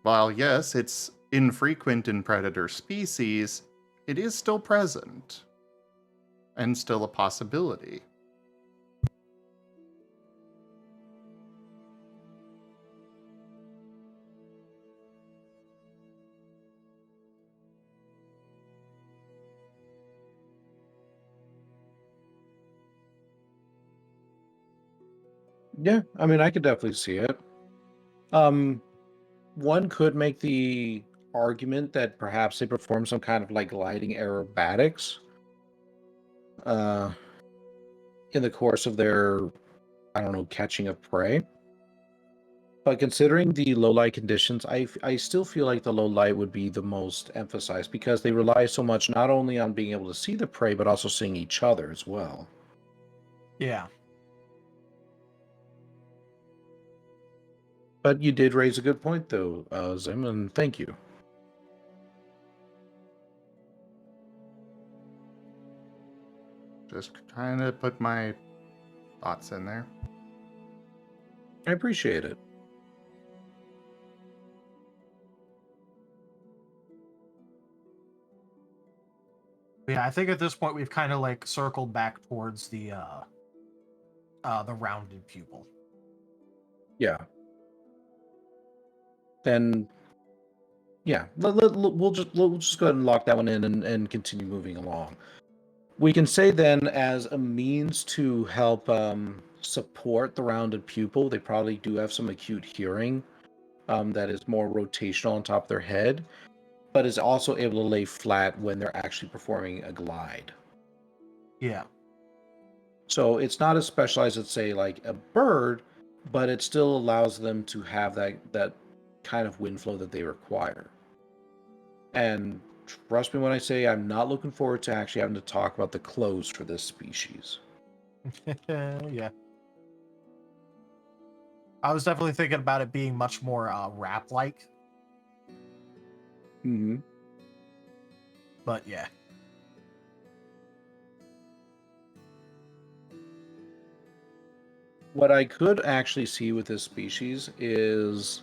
While yes, it's infrequent in predator species, it is still present and still a possibility. Yeah, I mean, I could definitely see it. One could make the argument that perhaps they perform some kind of like gliding aerobatics in the course of their, I don't know, catching of prey. But considering the low light conditions, I still feel like the low light would be the most emphasized because they rely so much not only on being able to see the prey, but also seeing each other as well. Yeah. But you did raise a good point, though, Zim, and thank you. Just trying to put my thoughts in there. I appreciate it. Yeah, I think at this point we've kind of like circled back towards the rounded pupil. Yeah. Then, yeah, we'll just go ahead and lock that one in and continue moving along. We can say then, as a means to help support the rounded pupil, they probably do have some acute hearing that is more rotational on top of their head, but is also able to lay flat when they're actually performing a glide. Yeah. So it's not as specialized as, say, like a bird, but it still allows them to have that kind of wind flow that they require. And trust me when I say I'm not looking forward to actually having to talk about the clothes for this species. Yeah. I was definitely thinking about it being much more rap-like, Mm-hmm. but yeah. What I could actually see with this species is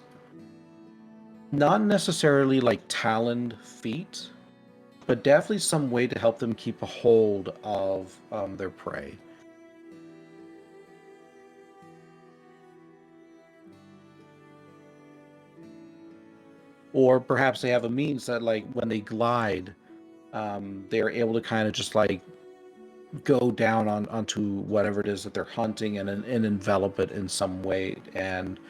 not necessarily like taloned feet, but definitely some way to help them keep a hold of their prey. Or perhaps they have a means that, like, when they glide, they're able to kind of just like go down onto whatever it is that they're hunting and envelop it in some way. And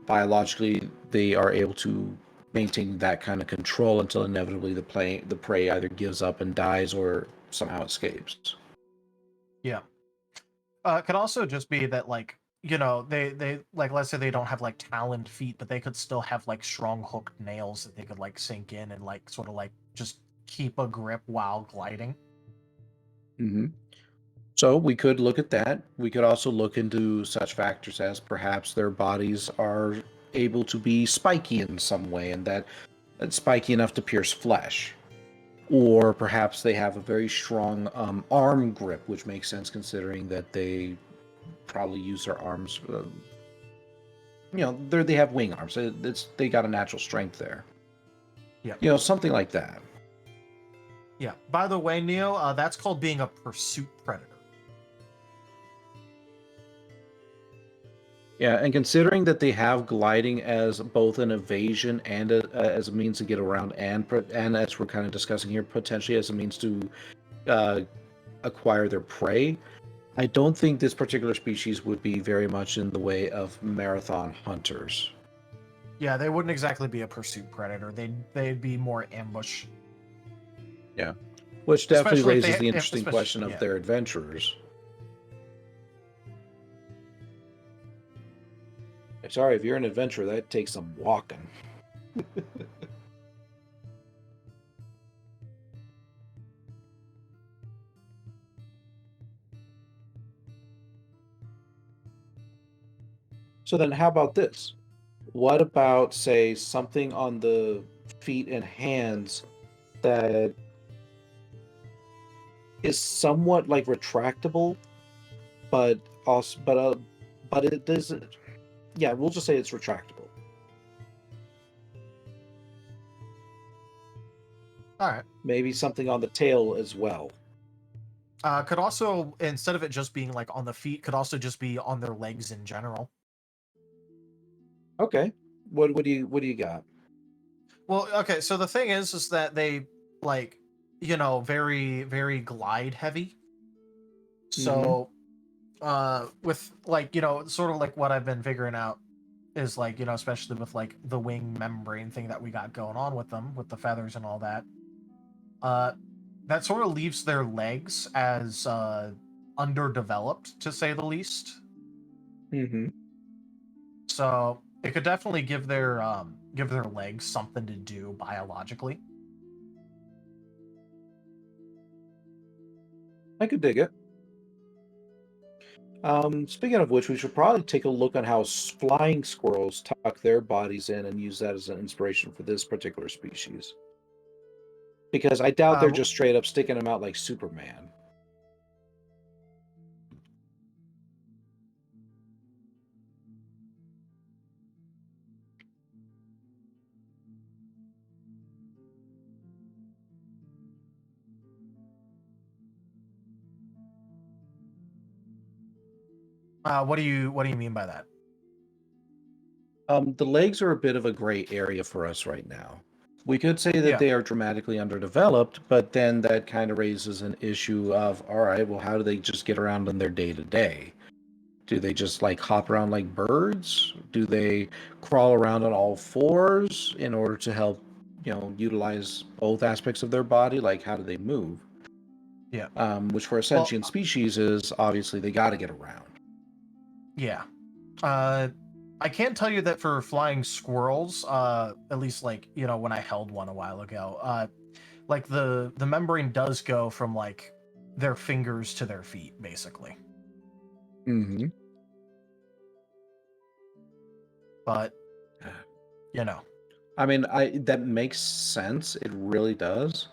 biologically, they are able to maintain that kind of control until inevitably the prey either gives up and dies or somehow escapes. Yeah. It could also just be that, like, they like, let's say they don't have like taloned feet, but they could still have like strong hooked nails that they could like sink in and like sort of like just keep a grip while gliding. Mm-hmm. So we could look at that. We could also look into such factors as perhaps their bodies are able to be spiky in some way, and that it's spiky enough to pierce flesh. Or perhaps they have a very strong arm grip, which makes sense considering that they probably use their arms. They have wing arms. They got a natural strength there. Yeah. Something like that. Yeah. By the way, Neo, that's called being a pursuit predator. Yeah, and considering that they have gliding as both an evasion and as a means to get around, and as we're kind of discussing here, potentially as a means to uh, acquire their prey, I don't think this particular species would be very much in the way of marathon hunters. Yeah, they wouldn't exactly be a pursuit predator. They'd be more ambush. Yeah, which definitely Especially if raises they, the if, interesting especially, question of yeah. their adventurers. Sorry, if you're an adventurer, that takes some walking. So then how about this? What about, say, something on the feet and hands that is somewhat like retractable, but also but it doesn't. Yeah, we'll just say it's retractable. All right. Maybe something on the tail as well. Could also, instead of it just being like on the feet, could also just be on their legs in general. Okay. What do you got? Well, okay. So the thing is that they like, very very glide heavy. Mm-hmm. So, with like, sort of like what I've been figuring out is like, especially with like the wing membrane thing that we got going on with them, with the feathers and all that. Uh, that sort of leaves their legs as underdeveloped, to say the least. Mm-hmm. So it could definitely give their legs something to do biologically. I could dig it. Speaking of which, we should probably take a look at how flying squirrels tuck their bodies in and use that as an inspiration for this particular species. Because I doubt they're Uh, just straight up sticking them out like Superman. what do you mean by that? The legs are a bit of a gray area for us right now. We could say that Yeah. they are dramatically underdeveloped, but then that kind of raises an issue of, all right, well, how do they just get around in their day to day? Do they just like hop around like birds? Do they crawl around on all fours in order to help, utilize both aspects of their body? Like, how do they move? Yeah. Which for a Well, sentient species is obviously they got to get around. yeah. I can tell you that for flying squirrels, at least like, when I held one a while ago, like the membrane does go from like their fingers to their feet, basically. Mm-hmm. But you know, I mean, that makes sense. It really does.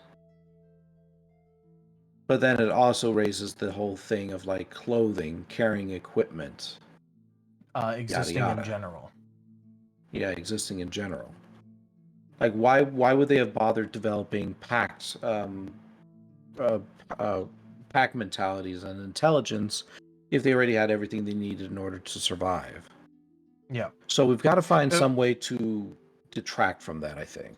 But then it also raises the whole thing of like clothing, carrying equipment, yada existing in yada. general. Yeah, existing in general. Like, why would they have bothered developing uh, uh, pack mentalities and intelligence if they already had everything they needed in order to survive? Yeah. So we've got to find Uh, some way to detract from that, I think.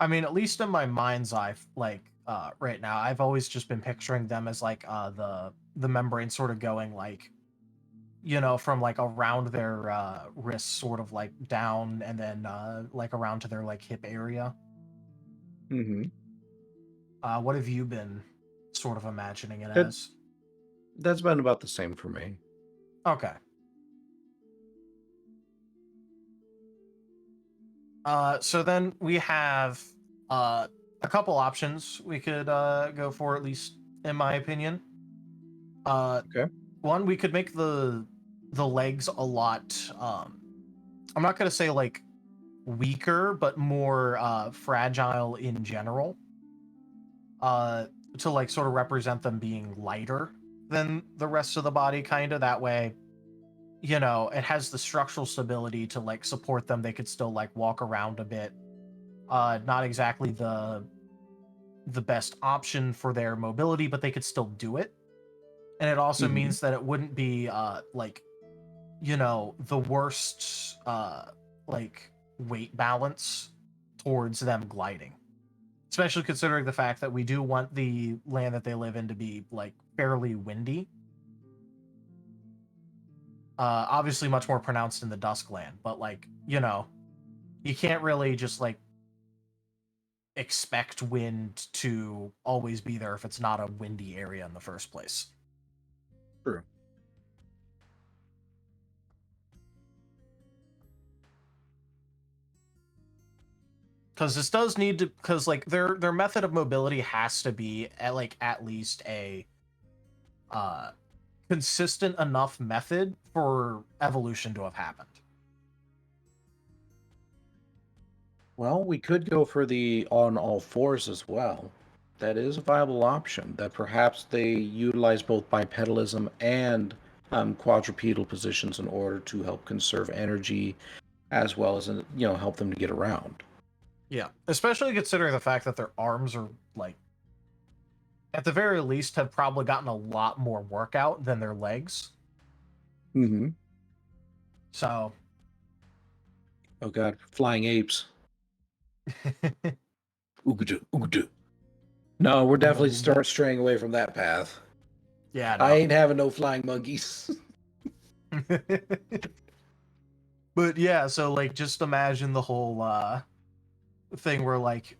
I mean, at least in my mind's eye, like right now, I've always just been picturing them as like the membrane sort of going like, you know, from like around their wrists, sort of like down, and then like around to their like hip area. Mm-hmm. What have you been sort of imagining it That as? that's been about the same for me. Okay. So then we have a couple options we could go for, at least in my opinion. Okay. One, we could make the legs a lot. I'm not gonna say like weaker, but more fragile in general. Uh, to like sort of represent them being lighter than the rest of the body, kind of that way. You know, it has the structural stability to like support them. They could still like walk around a bit. Not exactly the best option for their mobility, but they could still do it. And it also Mm-hmm. means that it wouldn't be like, you know, the worst like weight balance towards them gliding. Especially considering the fact that we do want the land that they live in to be like fairly windy. Obviously much more pronounced in the dusk land, but like, you know, you can't really just like expect wind to always be there if it's not a windy area in the first place. True. Because this does need to, because like their method of mobility has to be at least a uh consistent enough method for evolution to have happened. Well, we could go for the on all fours as well. That is a viable option. That perhaps they utilize both bipedalism and quadrupedal positions in order to help conserve energy, as well as help them to get around. Yeah, especially considering the fact that their arms are like, at the very least, have probably gotten a lot more workout than their legs. Mm-hmm. So, Oh God, flying apes. Oogada, oogada. No, we're definitely straying away from that path. yeah, I no. ain't having no flying monkeys. But yeah, so like just imagine the whole thing where like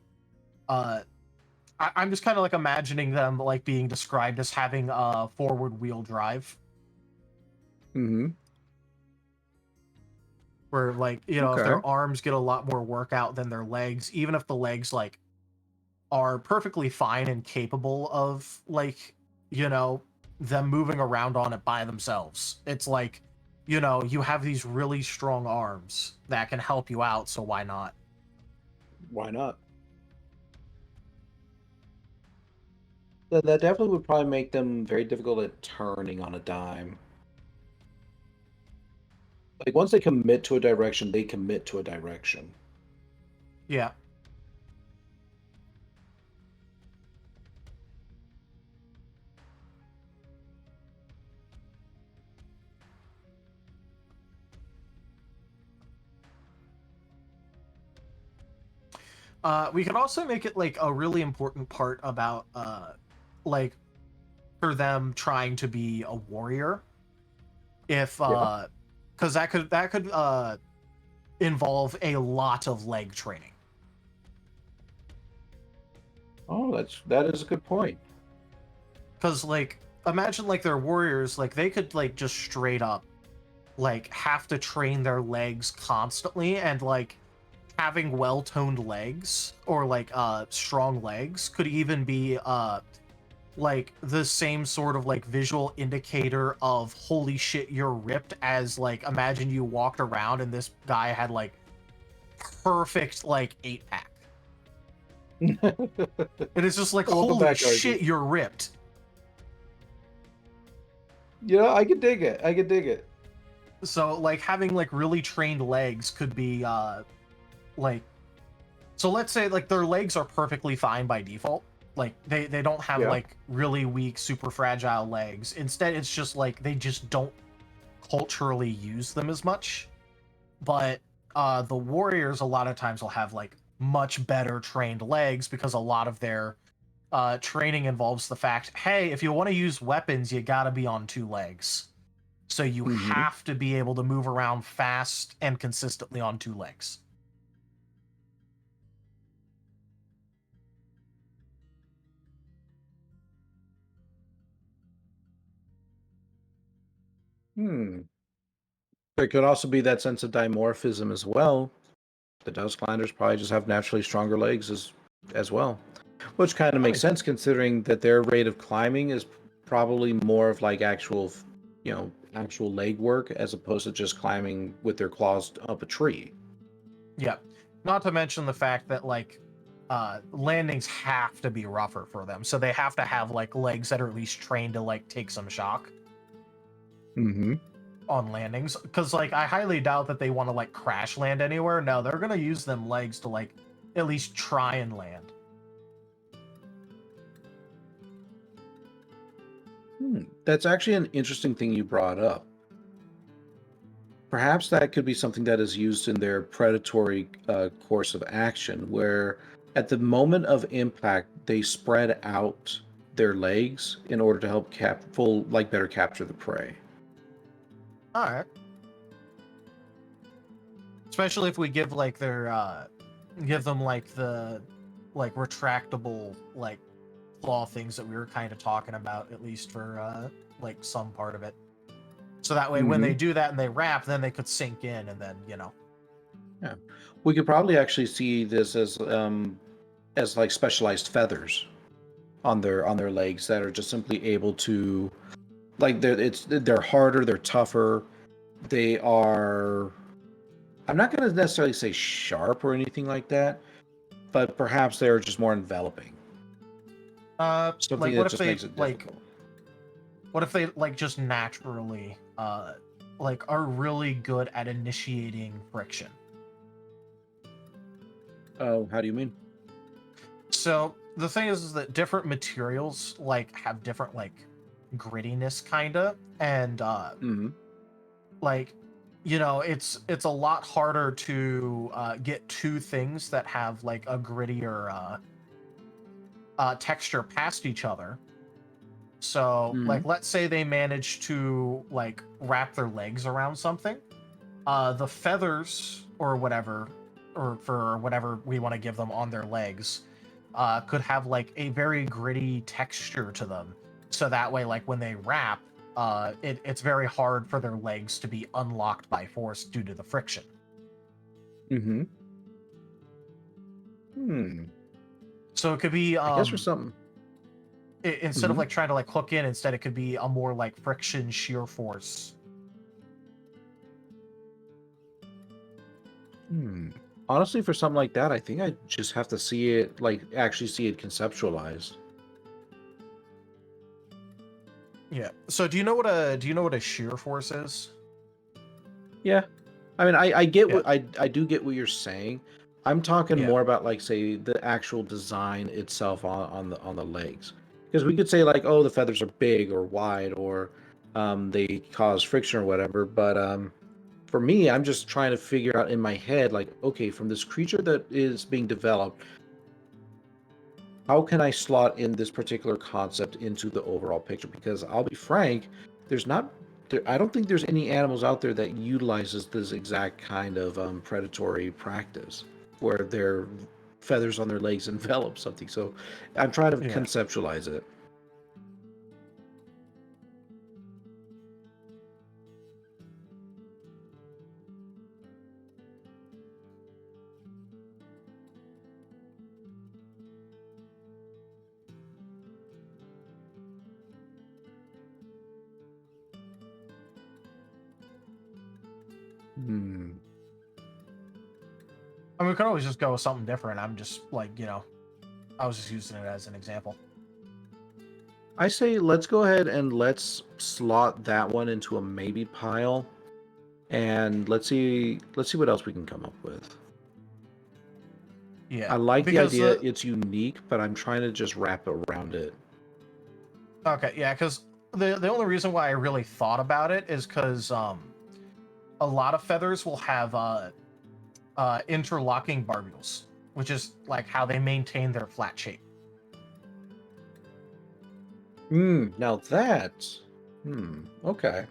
I'm just kind of like imagining them like being described as having a forward wheel drive, Mm-hmm. where like, you know, if Okay. their arms get a lot more workout than their legs, even if the legs like are perfectly fine and capable of like, you know, them moving around on it by themselves. It's like, you know, you have these really strong arms that can help you out, so why not? Why not? That definitely would probably make them very difficult at turning on a dime. Like once they commit to a direction, they commit to a direction. Yeah. We could also make it like a really important part about like for them trying to be a warrior. If Yeah. because that could involve a lot of leg training. Oh, that is a good point. Because like imagine like their warriors, like they could like just straight up like have to train their legs constantly, and like having well-toned legs or like strong legs could even be like the same sort of like visual indicator of holy shit you're ripped, as like imagine you walked around and this guy had like perfect like 8-pack. And it's just like, Welcome holy back, shit, Archie. you're ripped. Yeah, I could dig it. I could dig it. So like having like really trained legs could be like, so let's say like their legs are perfectly fine by default. Like they don't have Yeah. like really weak, super fragile legs. Instead, it's just like they just don't culturally use them as much. But the warriors a lot of times will have like much better trained legs, because a lot of their training involves the fact, hey, if you want to use weapons, you got to be on 2 legs. So you have to be able to move around fast and consistently on 2 legs. There could also be that sense of dimorphism as well. The Dusklanders probably just have naturally stronger legs as well, which kind of makes sense considering that their rate of climbing is probably more of like actual, actual leg work as opposed to just climbing with their claws up a tree. Yeah. Not to mention the fact that like landings have to be rougher for them, so they have to have like legs that are at least trained to like take some shock on landings, because like I highly doubt that they want to like crash land anywhere. No, they're gonna use them legs to like at least try and land. That's actually an interesting thing you brought up. Perhaps that could be something that is used in their predatory course of action, where at the moment of impact, they spread out their legs in order to help better capture the prey. All right. Especially if we give like their give them like the like retractable like claw things that we were kind of talking about, at least for like some part of it. So that way when they do that and they wrap, then they could sink in, and then Yeah, we could probably actually see this as like specialized feathers on their legs that are just simply able to, like, they're harder, they're tougher, they are. I'm not going to necessarily say sharp or anything like that, but perhaps they're just more enveloping. Something like that what if just they makes it difficult. what if they like just naturally like are really good at initiating friction? Oh, how do you mean? So the thing is that different materials like have different like grittiness kinda, and like it's a lot harder to get 2 things that have like a grittier texture past each other. So like let's say they manage to like wrap their legs around something, the feathers or whatever, or for whatever we want to give them on their legs, could have like a very gritty texture to them. So that way, like when they wrap, it's very hard for their legs to be unlocked by force due to the friction. So it could be I guess for something. instead of like trying to like hook in, instead it could be a more like friction shear force. Honestly, for something like that, I think I just have to see it, like actually see it conceptualized. Yeah. So do you know what a shear force is? Yeah, I mean, I get what I do get what you're saying. I'm talking more about like, say, the actual design itself on the legs, because we could say like, oh, the feathers are big or wide, or they cause friction or whatever. But for me, I'm just trying to figure out in my head, like, okay, from this creature that is being developed, how can I slot in this particular concept into the overall picture? Because I'll be frank, I don't think there's any animals out there that utilizes this exact kind of predatory practice, where their feathers on their legs envelop something. So I'm trying to conceptualize it. I mean, we could always just go with something different. I'm just like, I was just using it as an example. I say let's go ahead and let's slot that one into a maybe pile, and let's see what else we can come up with. Yeah, I like the idea. It's unique, but I'm trying to just wrap around it. Okay, yeah, because the only reason why I really thought about it is because a lot of feathers will have interlocking barbules. which is like how they maintain their flat shape. Now that. Okay.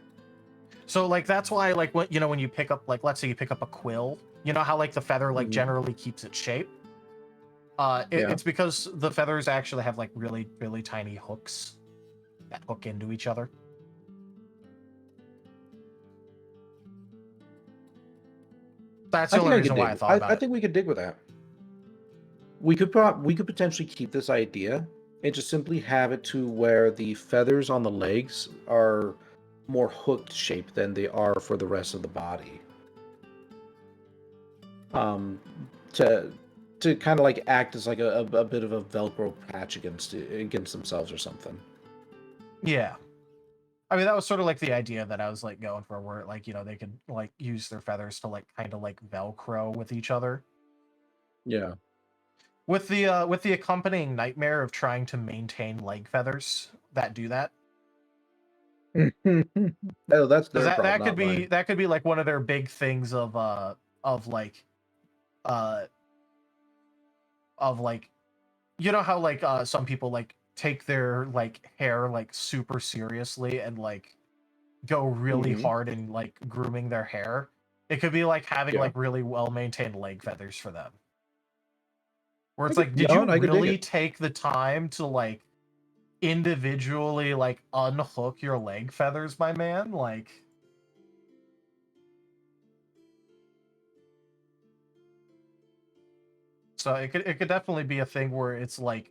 So like that's why like when you pick up like let's say you pick up a quill, you know how like the feather like generally keeps its shape. Yeah. It's because the feathers actually have like really really tiny hooks that hook into each other. That's the only reason why I thought about I it. think we could dig with that. We could potentially keep this idea and just simply have it to where the feathers on the legs are more hooked shape than they are for the rest of the body. To kind of like act as like a bit of a Velcro patch against themselves or something. Yeah. I mean, that was sort of like the idea that I was like going for, where like, they could like use their feathers to like kind of like Velcro with each other. Yeah. With the accompanying nightmare of trying to maintain leg feathers that do that. Oh, that's their That problem, could not mine. be like one of their big things of like uh of like, you know how like some people like take their like hair like super seriously and like go really hard in like grooming their hair. It could be like having like really well maintained leg feathers for them. Where it's like, did you I could dig really it. take the time to like individually like unhook your leg feathers, my man? Like, so it could definitely be a thing where it's like,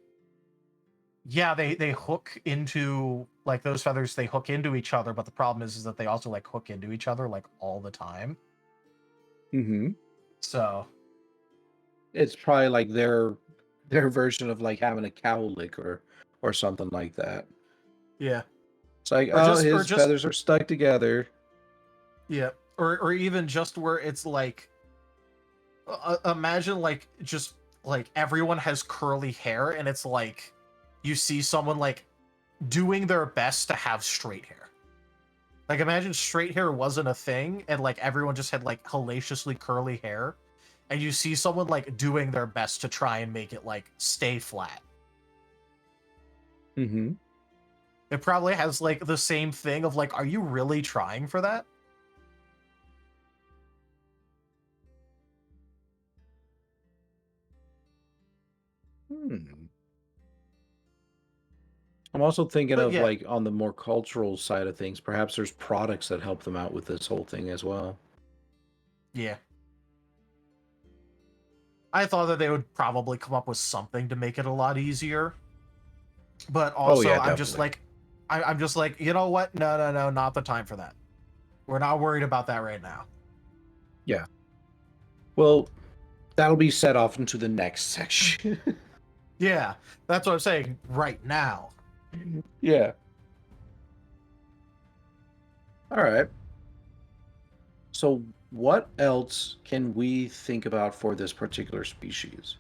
yeah, they hook into like those feathers, they hook into each other, but the problem is that they also like hook into each other like all the time. So It's probably like their version of like having a cowlick or something like that. yeah. It's like, his feathers are stuck together. Yeah, or even just where it's like, imagine like just like everyone has curly hair, and it's like you see someone like doing their best to have straight hair. Like imagine straight hair wasn't a thing, and like everyone just had like hellaciously curly hair, and you see someone like doing their best to try and make it like stay flat. It probably has like the same thing of like, are you really trying for that? I'm also thinking But of yeah. like on the more cultural side of things, perhaps there's products that help them out with this whole thing as well. Yeah. I thought that they would probably come up with something to make it a lot easier. But also, yeah, I'm just like, I'm just like, you know what? No, not the time for that. We're not worried about that right now. Yeah. Well, that'll be set off into the next section. Yeah, that's what I'm saying right now. Yeah. All right. So, what else can we think about for this particular species?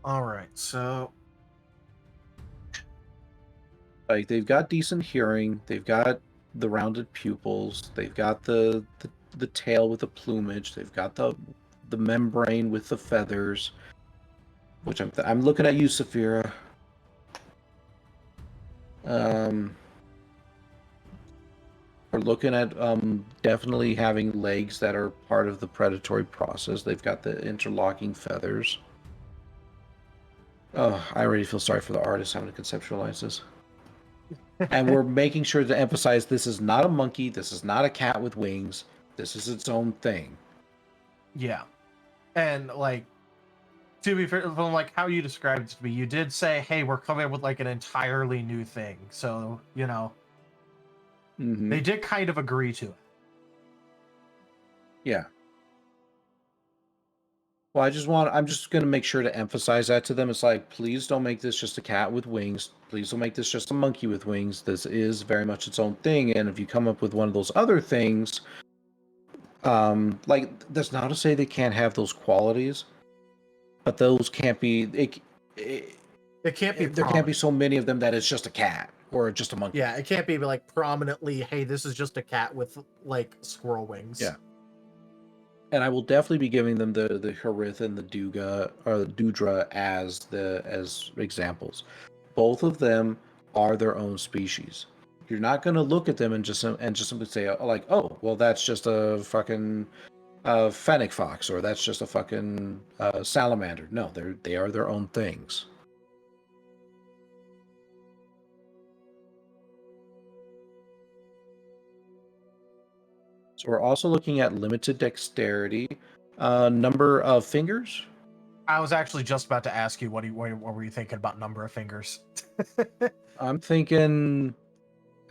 All right, so Like, they've got decent hearing, they've got the rounded pupils, they've got the tail with the plumage, they've got the membrane with the feathers, which I'm looking at you, Saphira. We're looking at definitely having legs that are part of the predatory process. They've got the interlocking feathers. Oh, I already feel sorry for the artist having to conceptualize this. And we're making sure to emphasize this is not a monkey, this is not a cat with wings, this is its own thing. yeah, and like, to be fair, from like how you described it to me, you did say, "Hey, we're coming up with like an entirely new thing." So they did kind of agree to it. Yeah. Well, I'm just going to make sure to emphasize that to them. It's like, please don't make this just a cat with wings. Please don't make this just a monkey with wings. This is very much its own thing. And if you come up with one of those other things, like, that's not to say they can't have those qualities, but those can't be, It can't be. there can't be so many of them that it's just a cat or just a monkey. Yeah, it can't be like prominently, hey, this is just a cat with like squirrel wings. Yeah. And I will definitely be giving them the Harith and the Duga or the Dudra as examples. Both of them are their own species. You're not going to look at them and just simply say like, oh, well, that's just a fucking fennec fox, or that's just a fucking salamander. No, they are their own things. So we're also looking at limited dexterity, number of fingers. I was actually just about to ask you what were you thinking about number of fingers? I'm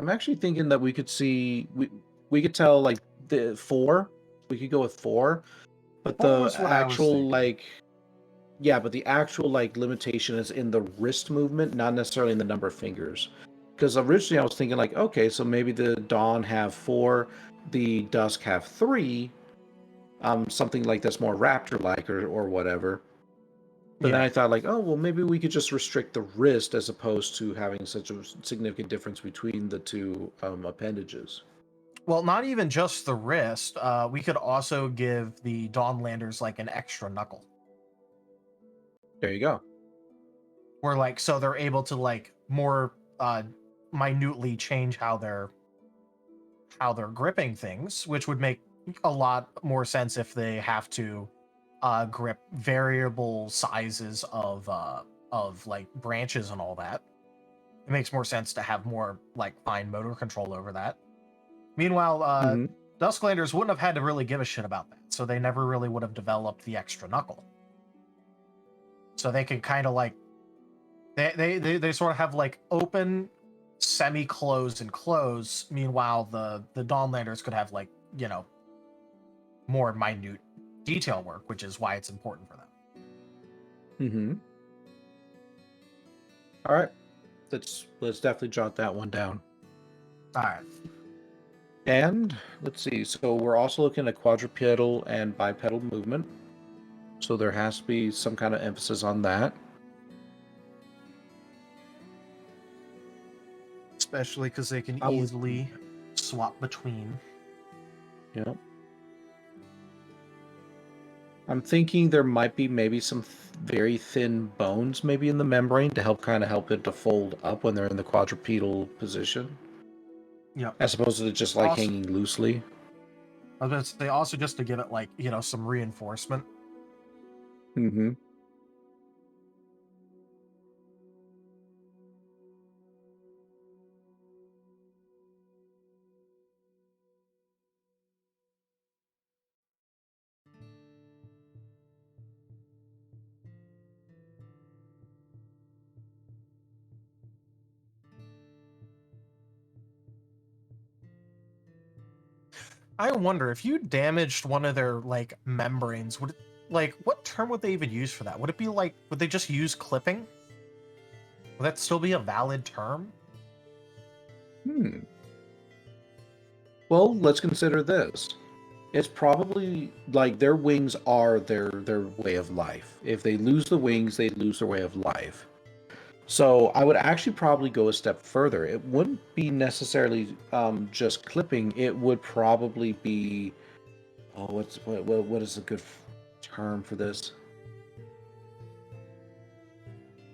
actually thinking that we could tell like the 4. We could go with 4, but 4 the was what I was actual thinking. but the actual limitation is in the wrist movement, not necessarily in the number of fingers. Because originally I was thinking like, okay, so maybe the Dawn have 4, the Dusk have 3, something like that's more raptor-like or whatever. But then I thought like, oh, well, maybe we could just restrict the wrist as opposed to having such a significant difference between the two appendages. Well, not even just the wrist. We could also give the Dawnlanders like an extra knuckle. There you go. Where like so they're able to like more minutely change how they're gripping things, which would make a lot more sense if they have to grip variable sizes of like branches and all that. It makes more sense to have more like fine motor control over that. Meanwhile, Dusklanders wouldn't have had to really give a shit about that, so they never really would have developed the extra knuckle. So they can kind of like they sort of have like open, semi-close, and close. Meanwhile, the Dawnlanders could have like, you know, more minute detail work, which is why it's important for them. Mm-hmm. All right, let's definitely jot that one down. All right. And let's see. So we're also looking at quadrupedal and bipedal movement. So there has to be some kind of emphasis on that. Especially because they can easily swap between. Yeah. I'm thinking there might be maybe some very thin bones maybe in the membrane to help it to fold up when they're in the quadrupedal position. Yeah. As opposed to just like hanging loosely. I was going to say also just to give it like, you know, some reinforcement. Mm-hmm. I wonder if you damaged one of their like membranes, would it, like what term would they even use for that? Would it be like, would they just use clipping? Would that still be a valid term? Well, let's consider this. It's probably like their wings are their way of life. If they lose the wings, they lose their way of life. So I would actually probably go a step further. It wouldn't be necessarily just clipping. It would probably be, what is a good term for this?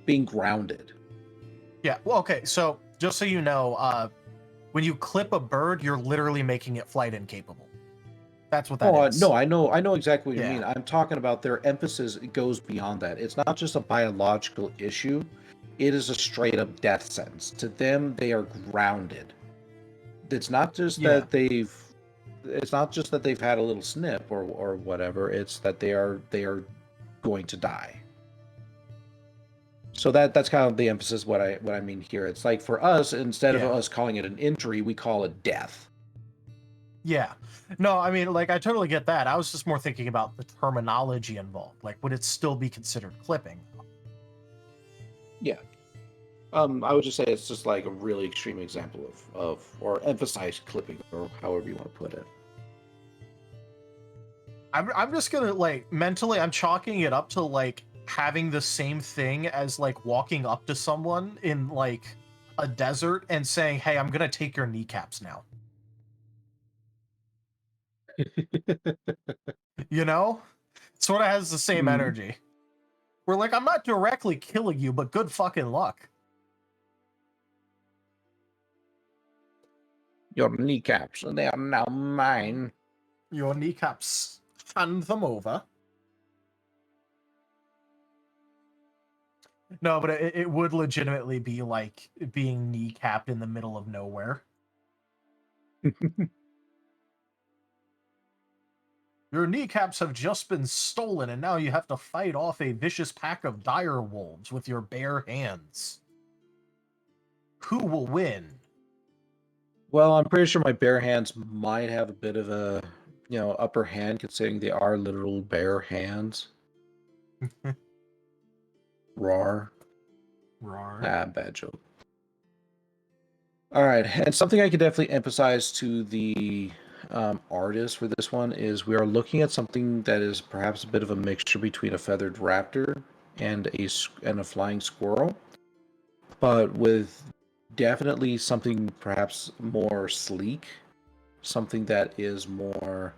Being grounded. Yeah. Well, okay. So just so you know, when you clip a bird, you're literally making it flight incapable. That's what that is. No, I know exactly what you mean. I'm talking about their emphasis. It goes beyond that. It's not just a biological issue. It is a straight up death sentence. To them, they are grounded. It's not just that they've had a little snip or whatever. It's that they are going to die. So that's kind of the emphasis what I mean here. It's like for us, instead of us calling it an injury, we call it death. Yeah. No, I mean, like, I totally get that. I was just more thinking about the terminology involved. Like, would it still be considered clipping? Yeah. I would just say it's just like a really extreme example of or emphasized clipping, or however you want to put it. I'm just gonna, like, mentally, I'm chalking it up to, like, having the same thing as, like, walking up to someone in, like, a desert and saying, hey, I'm gonna take your kneecaps now. You know? Sort of has the same Mhm. energy. We're like, I'm not directly killing you, but good fucking luck. Your kneecaps, they are now mine. Your kneecaps, hand them over. No, but it would legitimately be like being kneecapped in the middle of nowhere. Your kneecaps have just been stolen, and now you have to fight off a vicious pack of dire wolves with your bare hands. Who will win? Well, I'm pretty sure my bare hands might have a bit of a, upper hand, considering they are literal bare hands. Roar. Rawr. Bad joke. All right, and something I could definitely emphasize to the artist for this one is we are looking at something that is perhaps a bit of a mixture between a feathered raptor and a flying squirrel, but with definitely something perhaps more sleek, something that is more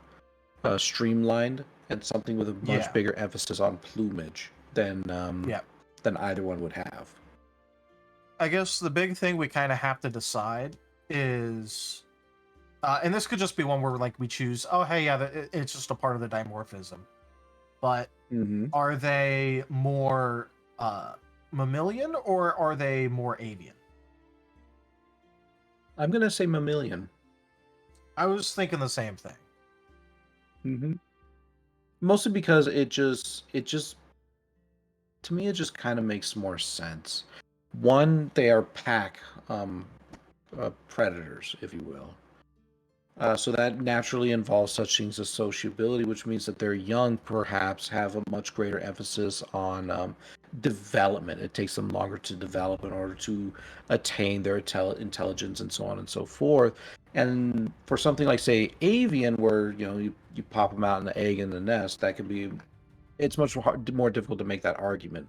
streamlined, and something with a much Yeah. bigger emphasis on plumage than Yeah. than either one would have. I guess the big thing we kind of have to decide is, and this could just be one where like we choose, oh hey, yeah, it's just a part of the dimorphism. But Mm-hmm. are they more mammalian or are they more avian? I'm gonna say mammalian. I was thinking the same thing. Mm-hmm. Mostly because it just to me it just kind of makes more sense. One, they are pack predators, if you will. So that naturally involves such things as sociability, which means that their young perhaps have a much greater emphasis on development. It takes them longer to develop in order to attain their intelligence and so on and so forth. And for something like, say, avian, where you pop them out in the egg in the nest, that can be it's much more difficult to make that argument.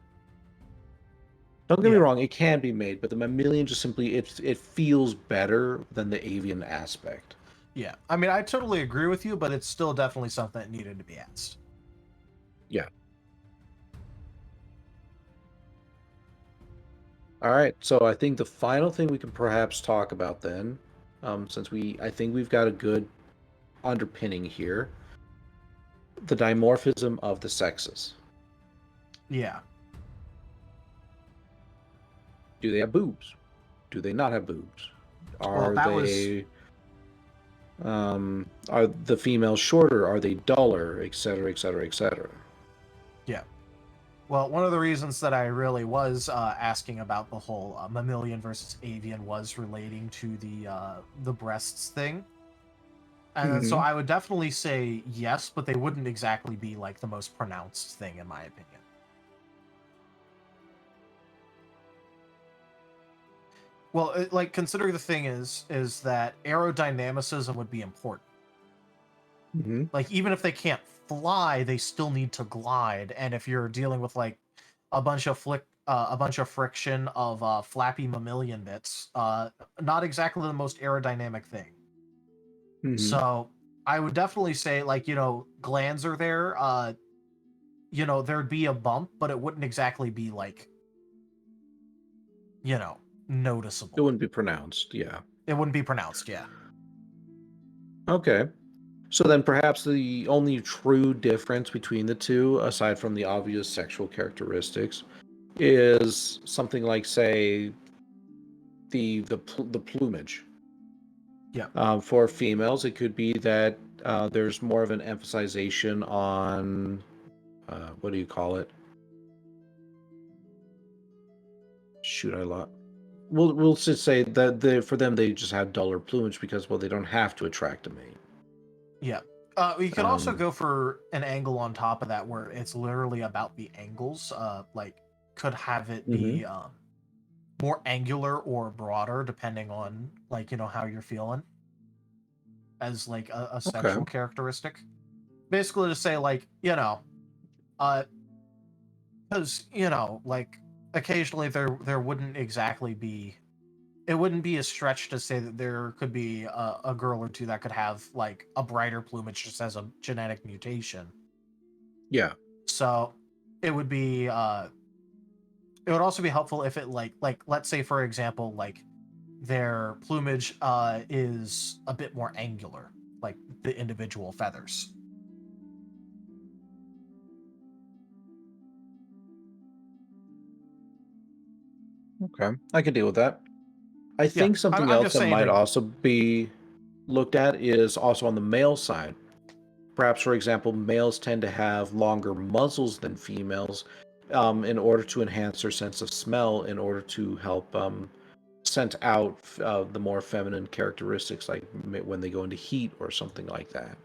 Don't get me Yeah. wrong, it can be made, but the mammalian just simply it feels better than the avian aspect. Yeah. I mean, I totally agree with you, but it's still definitely something that needed to be asked. Yeah. All right. So I think the final thing we can perhaps talk about then, since I think we've got a good underpinning here, the dimorphism of the sexes. Yeah. Do they have boobs? Do they not have boobs? Well, Are that was they are the females shorter? Are they duller? Et cetera, et cetera, et cetera. yeah. Well, one of the reasons that I really was asking about the whole mammalian versus avian was relating to the breasts thing. And so Mm-hmm. I would definitely say yes, but they wouldn't exactly be like the most pronounced thing in my opinion. Well, like consider the thing is that aerodynamicism would be important. Mm-hmm. Like even if they can't fly, they still need to glide. And if you're dealing with like a bunch of friction of flappy mammalian bits, not exactly the most aerodynamic thing. Mm-hmm. So I would definitely say like glands are there. There'd be a bump, but it wouldn't exactly be like It noticeable. wouldn't be pronounced. Yeah. It wouldn't be pronounced. Yeah. Okay. So then perhaps the only true difference between the two, aside from the obvious sexual characteristics, is something like, say, the plumage. Yeah. For females, it could be that there's more of an emphasization on what do you call it? Shoot, I lost. We'll just say that for them they just have duller plumage because they don't have to attract a mate. Yeah. You could also Um, go for an angle on top of that where it's literally about the angles. Like could have it mhm. be more angular or broader depending on like how you're feeling as like a Okay. sexual characteristic. Basically to say like uh because like occasionally there wouldn't exactly be it wouldn't be a stretch to say that there could be a girl or two that could have like a brighter plumage just as a genetic mutation. Yeah. So it would be it would also be helpful if it like let's say for example like their plumage is a bit more angular, like the individual feathers. Okay, I can deal with that. I Yeah, think something I'm else just that saying might like also be looked at is also on the male side. Perhaps, for example, males tend to have longer muzzles than females in order to enhance their sense of smell, in order to help scent out the more feminine characteristics, like when they go into heat or something like that.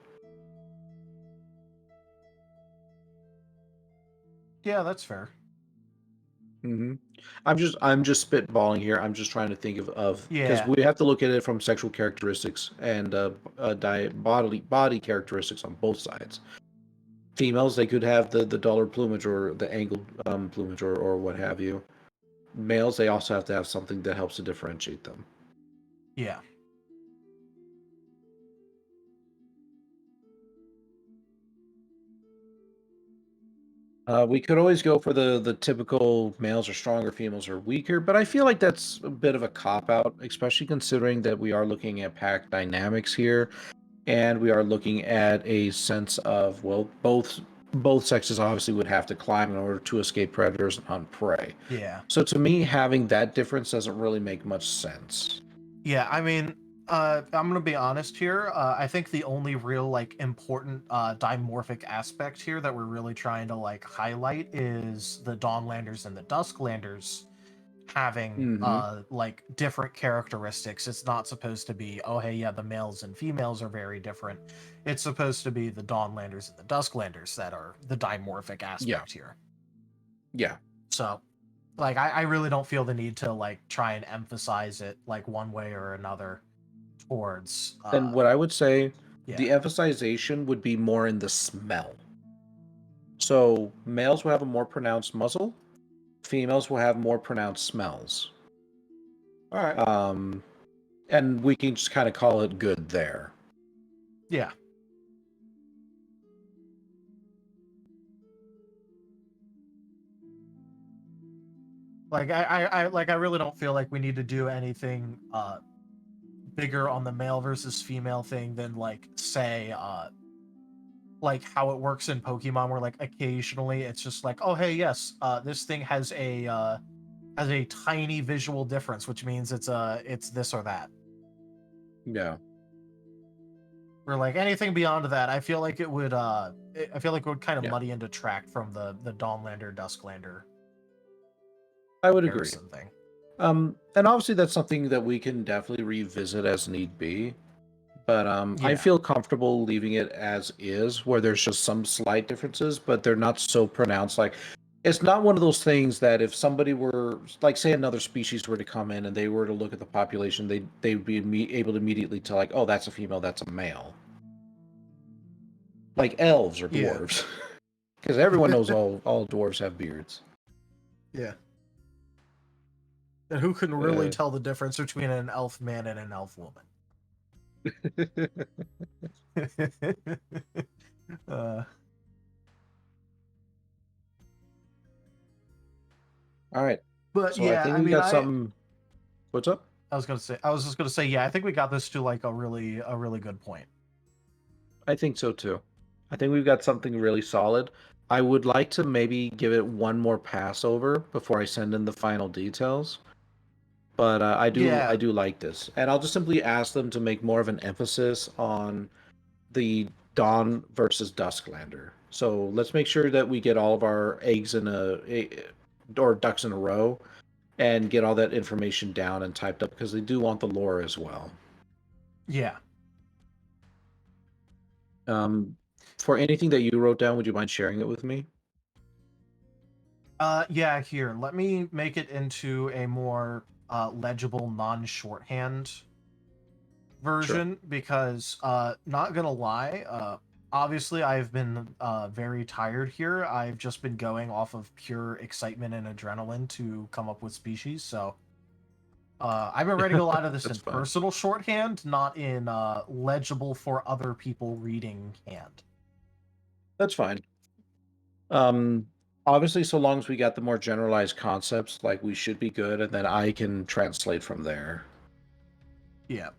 yeah, that's fair. hmm I'm just spitballing here. I'm just trying to think of because Yeah, we have to look at it from sexual characteristics and body characteristics on both sides. Females, they could have the duller plumage or the angled plumage or what have you. Males, they also have to have something that helps to differentiate them. yeah, We could always go for the typical males are stronger, females are weaker, but I feel like that's a bit of a cop out, especially considering that we are looking at pack dynamics here, and we are looking at a sense of, well, both sexes obviously would have to climb in order to escape predators and hunt prey. yeah. So to me, having that difference doesn't really make much sense. Yeah, I mean, I'm gonna be honest here. I think the only real like important dimorphic aspect here that we're really trying to like highlight is the Dawnlanders and the Dusklanders having hmm like different characteristics. It's not supposed to be, oh hey, yeah, the males and females are very different. It's supposed to be the Dawnlanders and the Dusklanders that are the dimorphic Yeah, aspect here. yeah. So like I really don't feel the need to like try and emphasize it like one way or another towards Then what I would say, yeah, the emphasization would be more in the smell. So males will have a more pronounced muzzle, females will have more pronounced smells. all right, Um, and we can just kind of call it good there. yeah, like I really don't feel like we need to do anything bigger on the male versus female thing than like say like how it works in Pokemon where like occasionally it's just like, oh hey, yes, this thing has a tiny visual difference, which means it's this or that. Yeah, Or like anything beyond that, I feel like it would I feel like it would kind of yeah, muddy and detract from the Dawnlander Dusklander I would agree. comparison thing. And obviously that's something that we can definitely revisit as need be. But I Yeah. feel comfortable leaving it as is, where there's just some slight differences, but they're not so pronounced. Like, it's not one of those things that if somebody were, like, say, another species were to come in and they were to look at the population, they'd be able to immediately tell, like, oh, that's a female, that's a male. Like elves or Yeah. dwarves, because everyone knows all dwarves have beards. Yeah. And who can really Uh, tell the difference between an elf man and an elf woman? uh, all right, but so I yeah, think I we mean, got something. What's up? I was just gonna say, yeah, I think we got this to like a really good point. I think so too. I think we've got something really solid. I would like to maybe give it one more pass over before I send in the final details. But I Yeah, do like this, and I'll just simply ask them to make more of an emphasis on the Dawn versus Dusklander. So let's make sure that we get all of our eggs in or ducks in a row, and get all that information down and typed up because they do want the lore as well. yeah. Um, for anything that you wrote down, would you mind sharing it with me? Yeah, here, let me make it into a more legible non-shorthand Sure. version because not gonna lie, obviously I've been very tired here. I've just been going off of pure excitement and adrenaline to come up with species, so I've been writing a lot of this in That's fine. personal shorthand, not in legible for other people reading hand. That's fine. Obviously, so long as we got the more generalized concepts, like we should be good, and then I can translate from there. Yeah.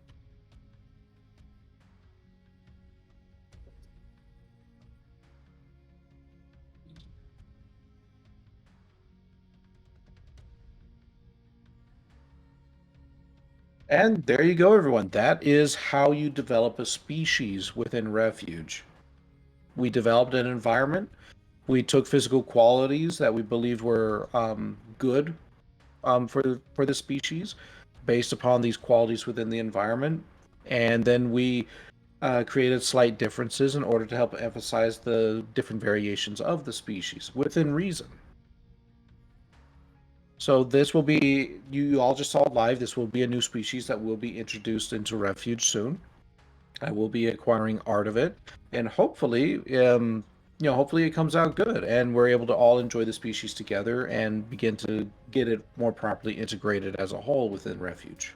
And there you go, everyone. That is how you develop a species within Refuge. We developed an environment. We took physical qualities that we believed were good for the species, based upon these qualities within the environment, and then we created slight differences in order to help emphasize the different variations of the species within reason. So this will be, you all just saw it live, this will be a new species that will be introduced into Refuge soon. I will be acquiring art of it, and hopefully, hopefully it comes out good, and we're able to all enjoy the species together and begin to get it more properly integrated as a whole within Refuge.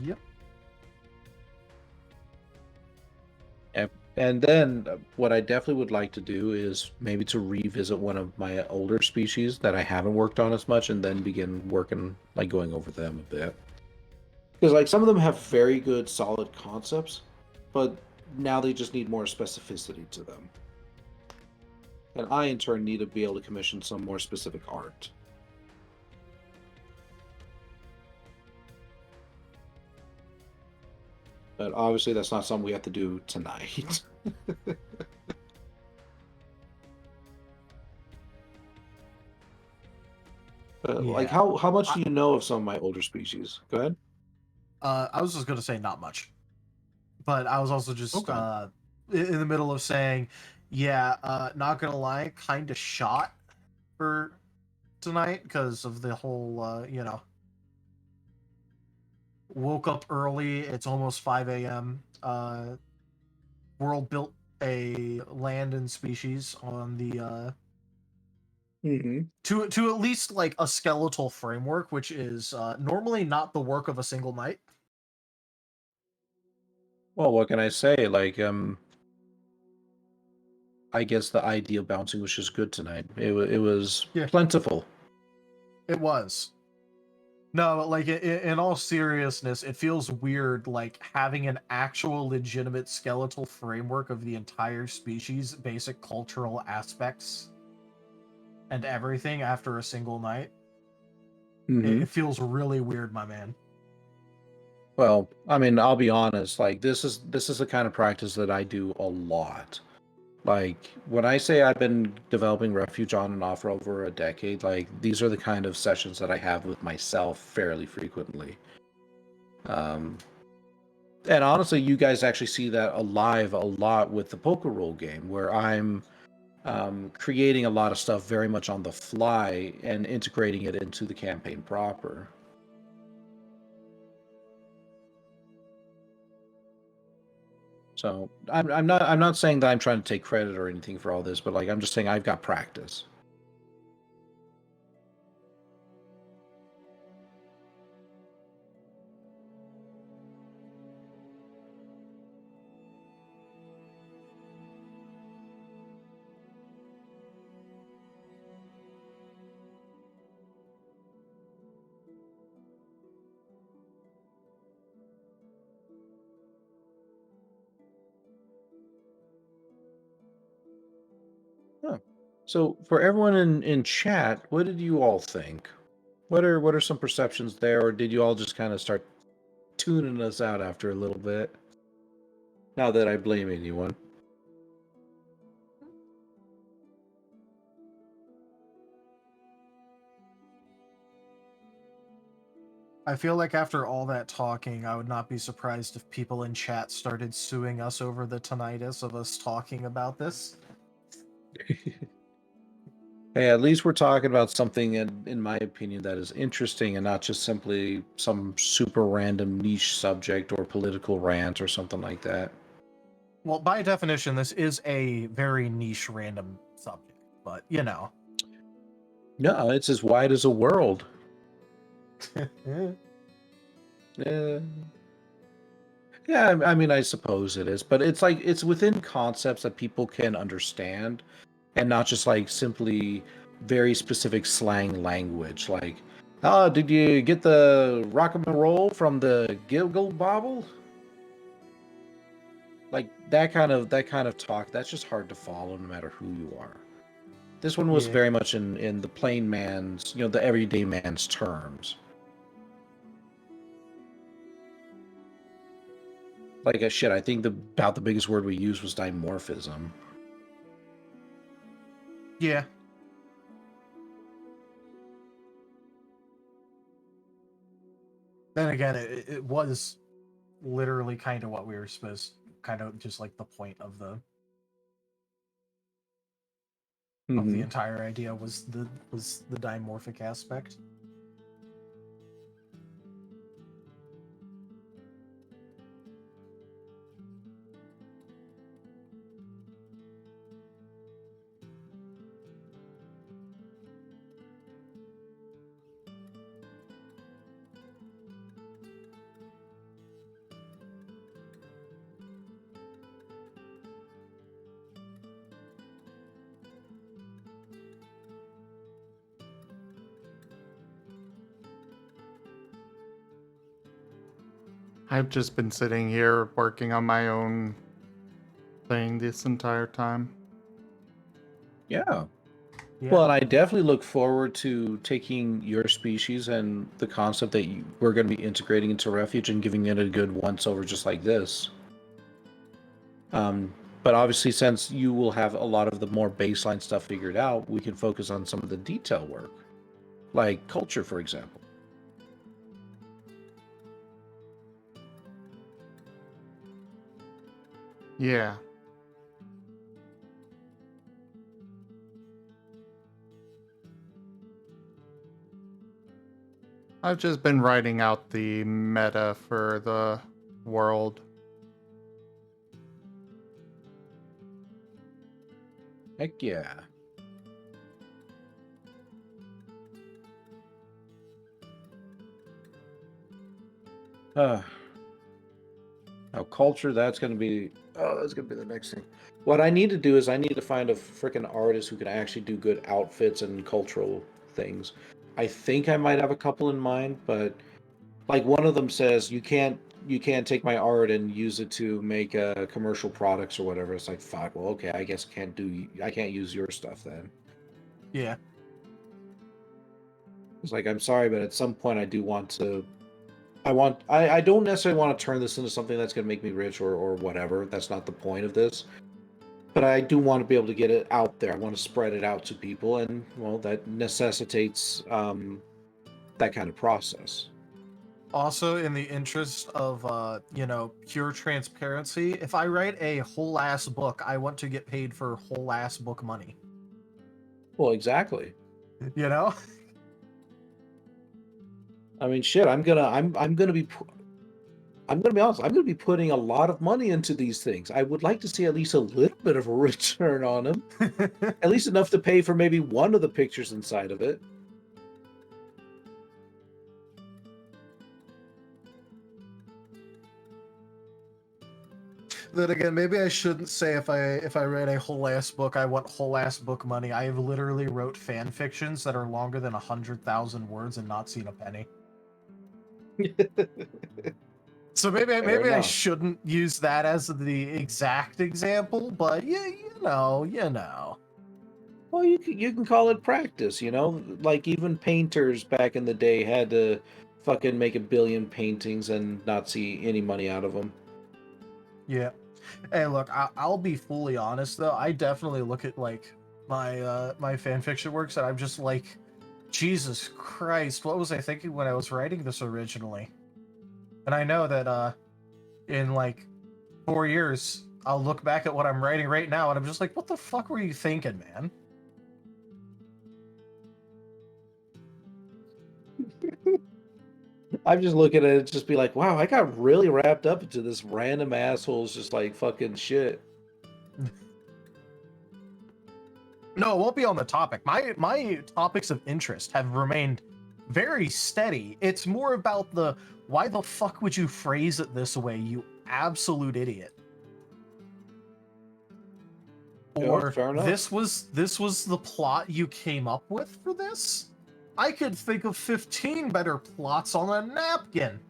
Yep. And then what I definitely would like to do is maybe to revisit one of my older species that I haven't worked on as much, and then begin working, like going over them a bit. Because like some of them have very good solid concepts, but now they just need more specificity to them. And I in turn need to be able to commission some more specific art. But obviously that's not something we have to do tonight. Like Yeah. how much do you know of some of my older species? Go ahead. I was just gonna say not much, but I was also just Okay. in the middle of saying, yeah. Not gonna lie, kind of shot for tonight because of the whole, woke up early. It's almost 5 a.m. World built a land and species on the to at least like a skeletal framework, which is normally not the work of a single night. Well, what can I say? Like, I guess the idea of bouncing was just good tonight. It was Yeah. plentiful. It was. No, like in all seriousness, it feels weird like having an actual legitimate skeletal framework of the entire species, basic cultural aspects, and everything after a single night. It feels really weird, my man. Well, I mean, I'll be honest. Like, this is the kind of practice that I do a lot. Like, when I say I've been developing Refuge on and off for over a decade, like these are the kind of sessions that I have with myself fairly frequently. Um, and honestly, you guys actually see that alive a lot with the poker roll game, where I'm creating a lot of stuff very much on the fly and integrating it into the campaign proper. So I'm not saying that I'm trying to take credit or anything for all this, but like I'm just saying I've got practice. Huh. So for everyone in chat, what did you all think? What are some perceptions there, or did you all just kind of start tuning us out after a little bit? Not that I blame anyone. I feel like after all that talking, I would not be surprised if people in chat started suing us over the tinnitus of us talking about this. Hey, at least we're talking about something, in my opinion, that is interesting and not just simply some super random niche subject or political rant or something like that. Well, by definition, this is a very niche random subject. but you know. No, it's as wide as a world. Yeah. Yeah, I mean, I suppose it is, but it's like it's within concepts that people can understand, and not just like simply very specific slang language. Like, oh, did you get the rock and roll from the Gilgle Bobble? Like that kind of talk. That's just hard to follow, no matter who you are. This one was Yeah. very much in the plain man's, the everyday man's terms. Like a shit, I think about the biggest word we used was dimorphism. Yeah. Then again, it was literally kind of what we were supposed, kind of just like the point of the Mm-hmm. entire idea was the dimorphic aspect. I've just been sitting here working on my own thing this entire time. Yeah. Yeah. Well, and I definitely look forward to taking your species and the concept that we're going to be integrating into Refuge and giving it a good once over just like this. But obviously, since you will have a lot of the more baseline stuff figured out, we can focus on some of the detail work, like culture, for example. Yeah. I've just been writing out the meta for the world. Heck yeah. Now culture, that's going to be the next thing. What I need to do is I need to find a freaking artist who can actually do good outfits and cultural things. I think I might have a couple in mind, but like one of them says you can't take my art and use it to make commercial products or whatever. It's like, fuck, well, okay, I guess I can't use your stuff then. Yeah. It's like, I'm sorry, but at some point I do want to I don't necessarily want to turn this into something that's going to make me rich or whatever. That's not the point of this. But I do want to be able to get it out there. I want to spread it out to people, and well, that necessitates that kind of process. Also, in the interest of pure transparency, if I write a whole ass book, I want to get paid for whole ass book money. Well, exactly. You know? I mean, shit. I'm gonna be honest. I'm gonna be putting a lot of money into these things. I would like to see at least a little bit of a return on them, at least enough to pay for maybe one of the pictures inside of it. Then again, maybe I shouldn't say if I write a whole ass book, I want whole ass book money. I have literally wrote fan fictions that are longer than 100,000 words and not seen a penny. So maybe I shouldn't use that as the exact example, but yeah, you know. Well, you can call it practice, Like even painters back in the day had to fucking make 1 billion paintings and not see any money out of them. Yeah. Hey, look, I'll be fully honest though. I definitely look at like my fan fiction works, and I'm just like, Jesus Christ, what was I thinking when I was writing this originally? And I know that in like 4 years, I'll look back at what I'm writing right now, and I'm just like, what the fuck were you thinking, man? I'm just looking at it, just be like, wow, I got really wrapped up into this random asshole's just like fucking shit. No, it won't be on the topic. My topics of interest have remained very steady. It's more about the why the fuck would you phrase it this way, you absolute idiot? Or fair enough. this was the plot you came up with for this? I could think of 15 better plots on a napkin.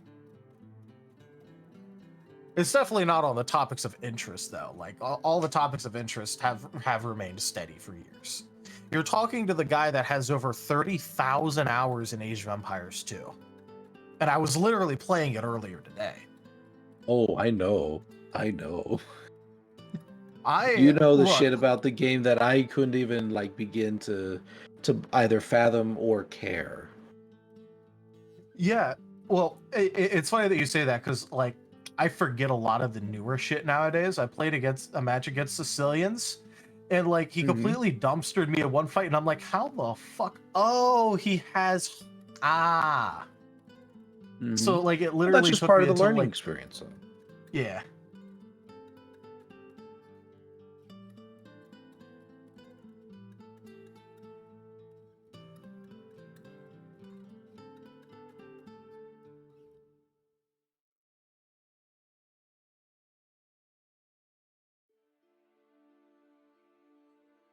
It's definitely not on the topics of interest, though. Like, all the topics of interest have remained steady for years. You're talking to the guy that has over 30,000 hours in Age of Empires 2. And I was literally playing it earlier today. Oh, I know. I You know the look, shit about the game that I couldn't even like begin to either fathom or care. Yeah, well, it's funny that you say that because, like, I forget a lot of the newer shit nowadays. I played against a match against Sicilians, and like he completely dumpstered me in one fight, and I'm like, how the fuck? Oh, he has So like it Well, literally that's just took part me of the until, learning like, experience, though. yeah.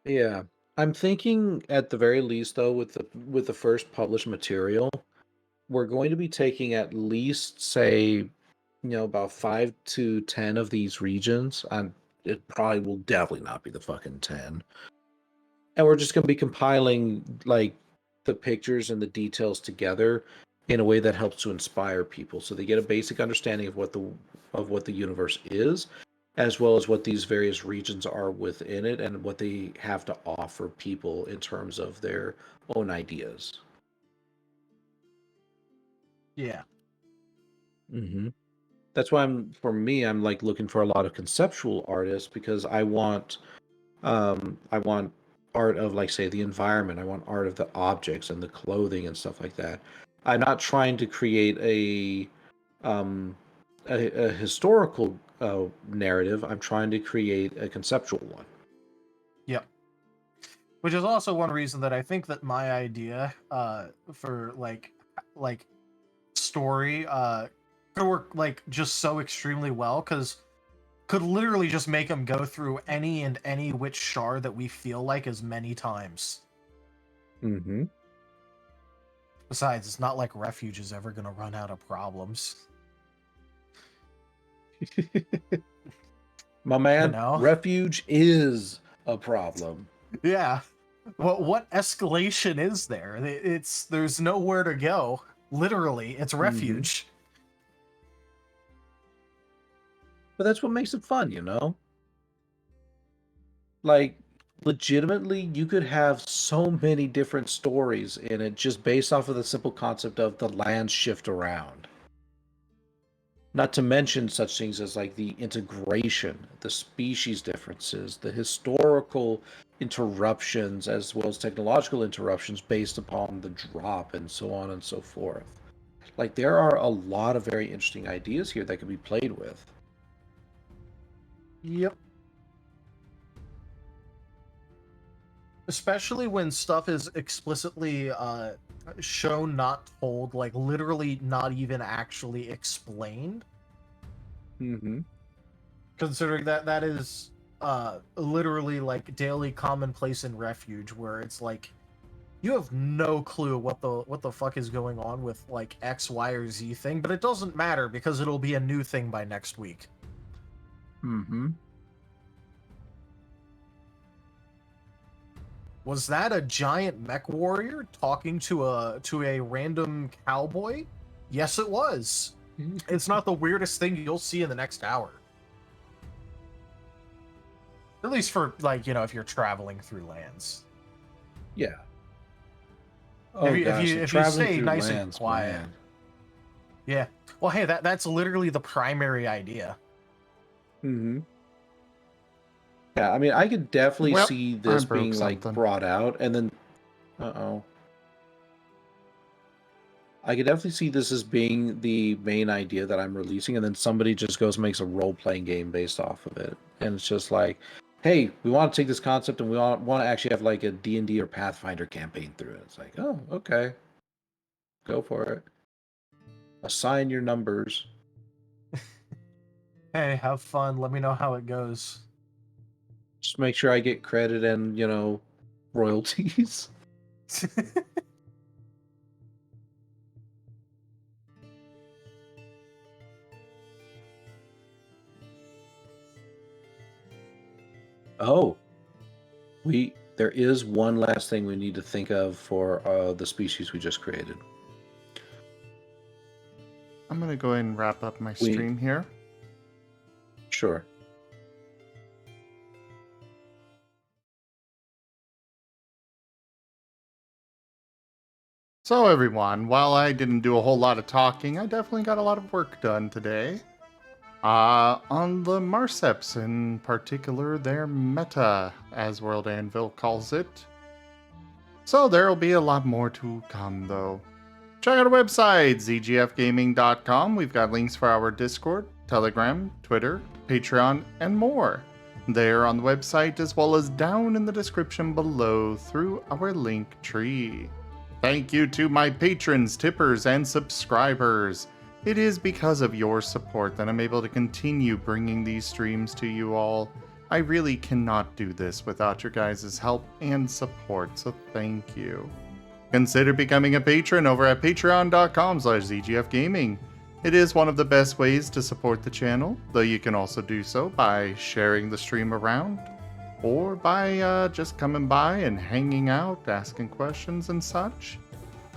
Yeah. I'm thinking at the very least though with the first published material, we're going to be taking at least say, about 5 to 10 of these regions, and it probably will definitely not be the fucking 10. And we're just going to be compiling like the pictures and the details together in a way that helps to inspire people so they get a basic understanding of what the universe is, as well as what these various regions are within it and what they have to offer people in terms of their own ideas. Yeah. That's why I'm like looking for a lot of conceptual artists because I want art of like say the environment. I want art of the objects and the clothing and stuff like that. I'm not trying to create um a historical narrative. I'm trying to create a conceptual one. Yep. Which is also one reason that I think that my idea for like story could work like just so extremely well because could literally just make them go through any and any which shard that we feel like as many times. Besides, it's not like Refuge is ever going to run out of problems. My man, You know? Refuge is a problem. Yeah. What escalation is there? There's nowhere to go. Literally, it's Refuge. But that's what makes it fun, you know? Like, legitimately, you could have so many different stories in it just based off of the simple concept of the lands shift around. Not to mention such things as like the integration, the species differences, the historical interruptions, as well as technological interruptions based upon the drop, and so on and so forth. Like, there are a lot of very interesting ideas here that can be played with. Yep. Especially when stuff is explicitly shown, not told, like literally not even actually explained. Considering that is literally like daily commonplace in Refuge, where it's like you have no clue what the fuck is going on with like X, Y, or Z thing, but it doesn't matter because it'll be a new thing by next week. Was that a giant mech warrior talking to a random cowboy? Yes, it was. It's not the weirdest thing you'll see in the next hour. At least for, like, if you're traveling through lands. Yeah. If you stay nice and lands, quiet. man. Yeah. Well, hey, that's literally the primary idea. Yeah, I mean, I could definitely Well, see I this broke being like something. brought out, and then, I could definitely see this as being the main idea that I'm releasing, and then somebody just goes and makes a role-playing game based off of it, and it's just like, hey, we want to take this concept and we want to actually have like a D&D or Pathfinder campaign through it. It's like, oh, okay. Go for it. Assign your numbers. Hey, have fun. Let me know how it goes. Just make sure I get credit and, royalties. Oh, there is one last thing we need to think of for the species we just created. I'm gonna go ahead and wrap up my stream here. Sure. So everyone, while I didn't do a whole lot of talking, I definitely got a lot of work done today. On the Marceps, in particular, their meta, as World Anvil calls it. So there'll be a lot more to come, though. Check out our website, zgfgaming.com. We've got links for our Discord, Telegram, Twitter, Patreon, and more. There on the website, as well as down in the description below through our link tree. Thank you to my patrons, tippers, and subscribers. It is because of your support that I'm able to continue bringing these streams to you all. I really cannot do this without your guys' help and support, so thank you. Consider becoming a patron over at patreon.com/zgfgaming. It is one of the best ways to support the channel, though you can also do so by sharing the stream around, or by just coming by and hanging out, asking questions and such.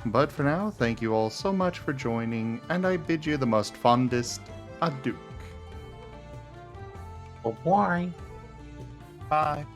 But for now, thank you all so much for joining, and I bid you the most fondest adieu. Bye. Bye.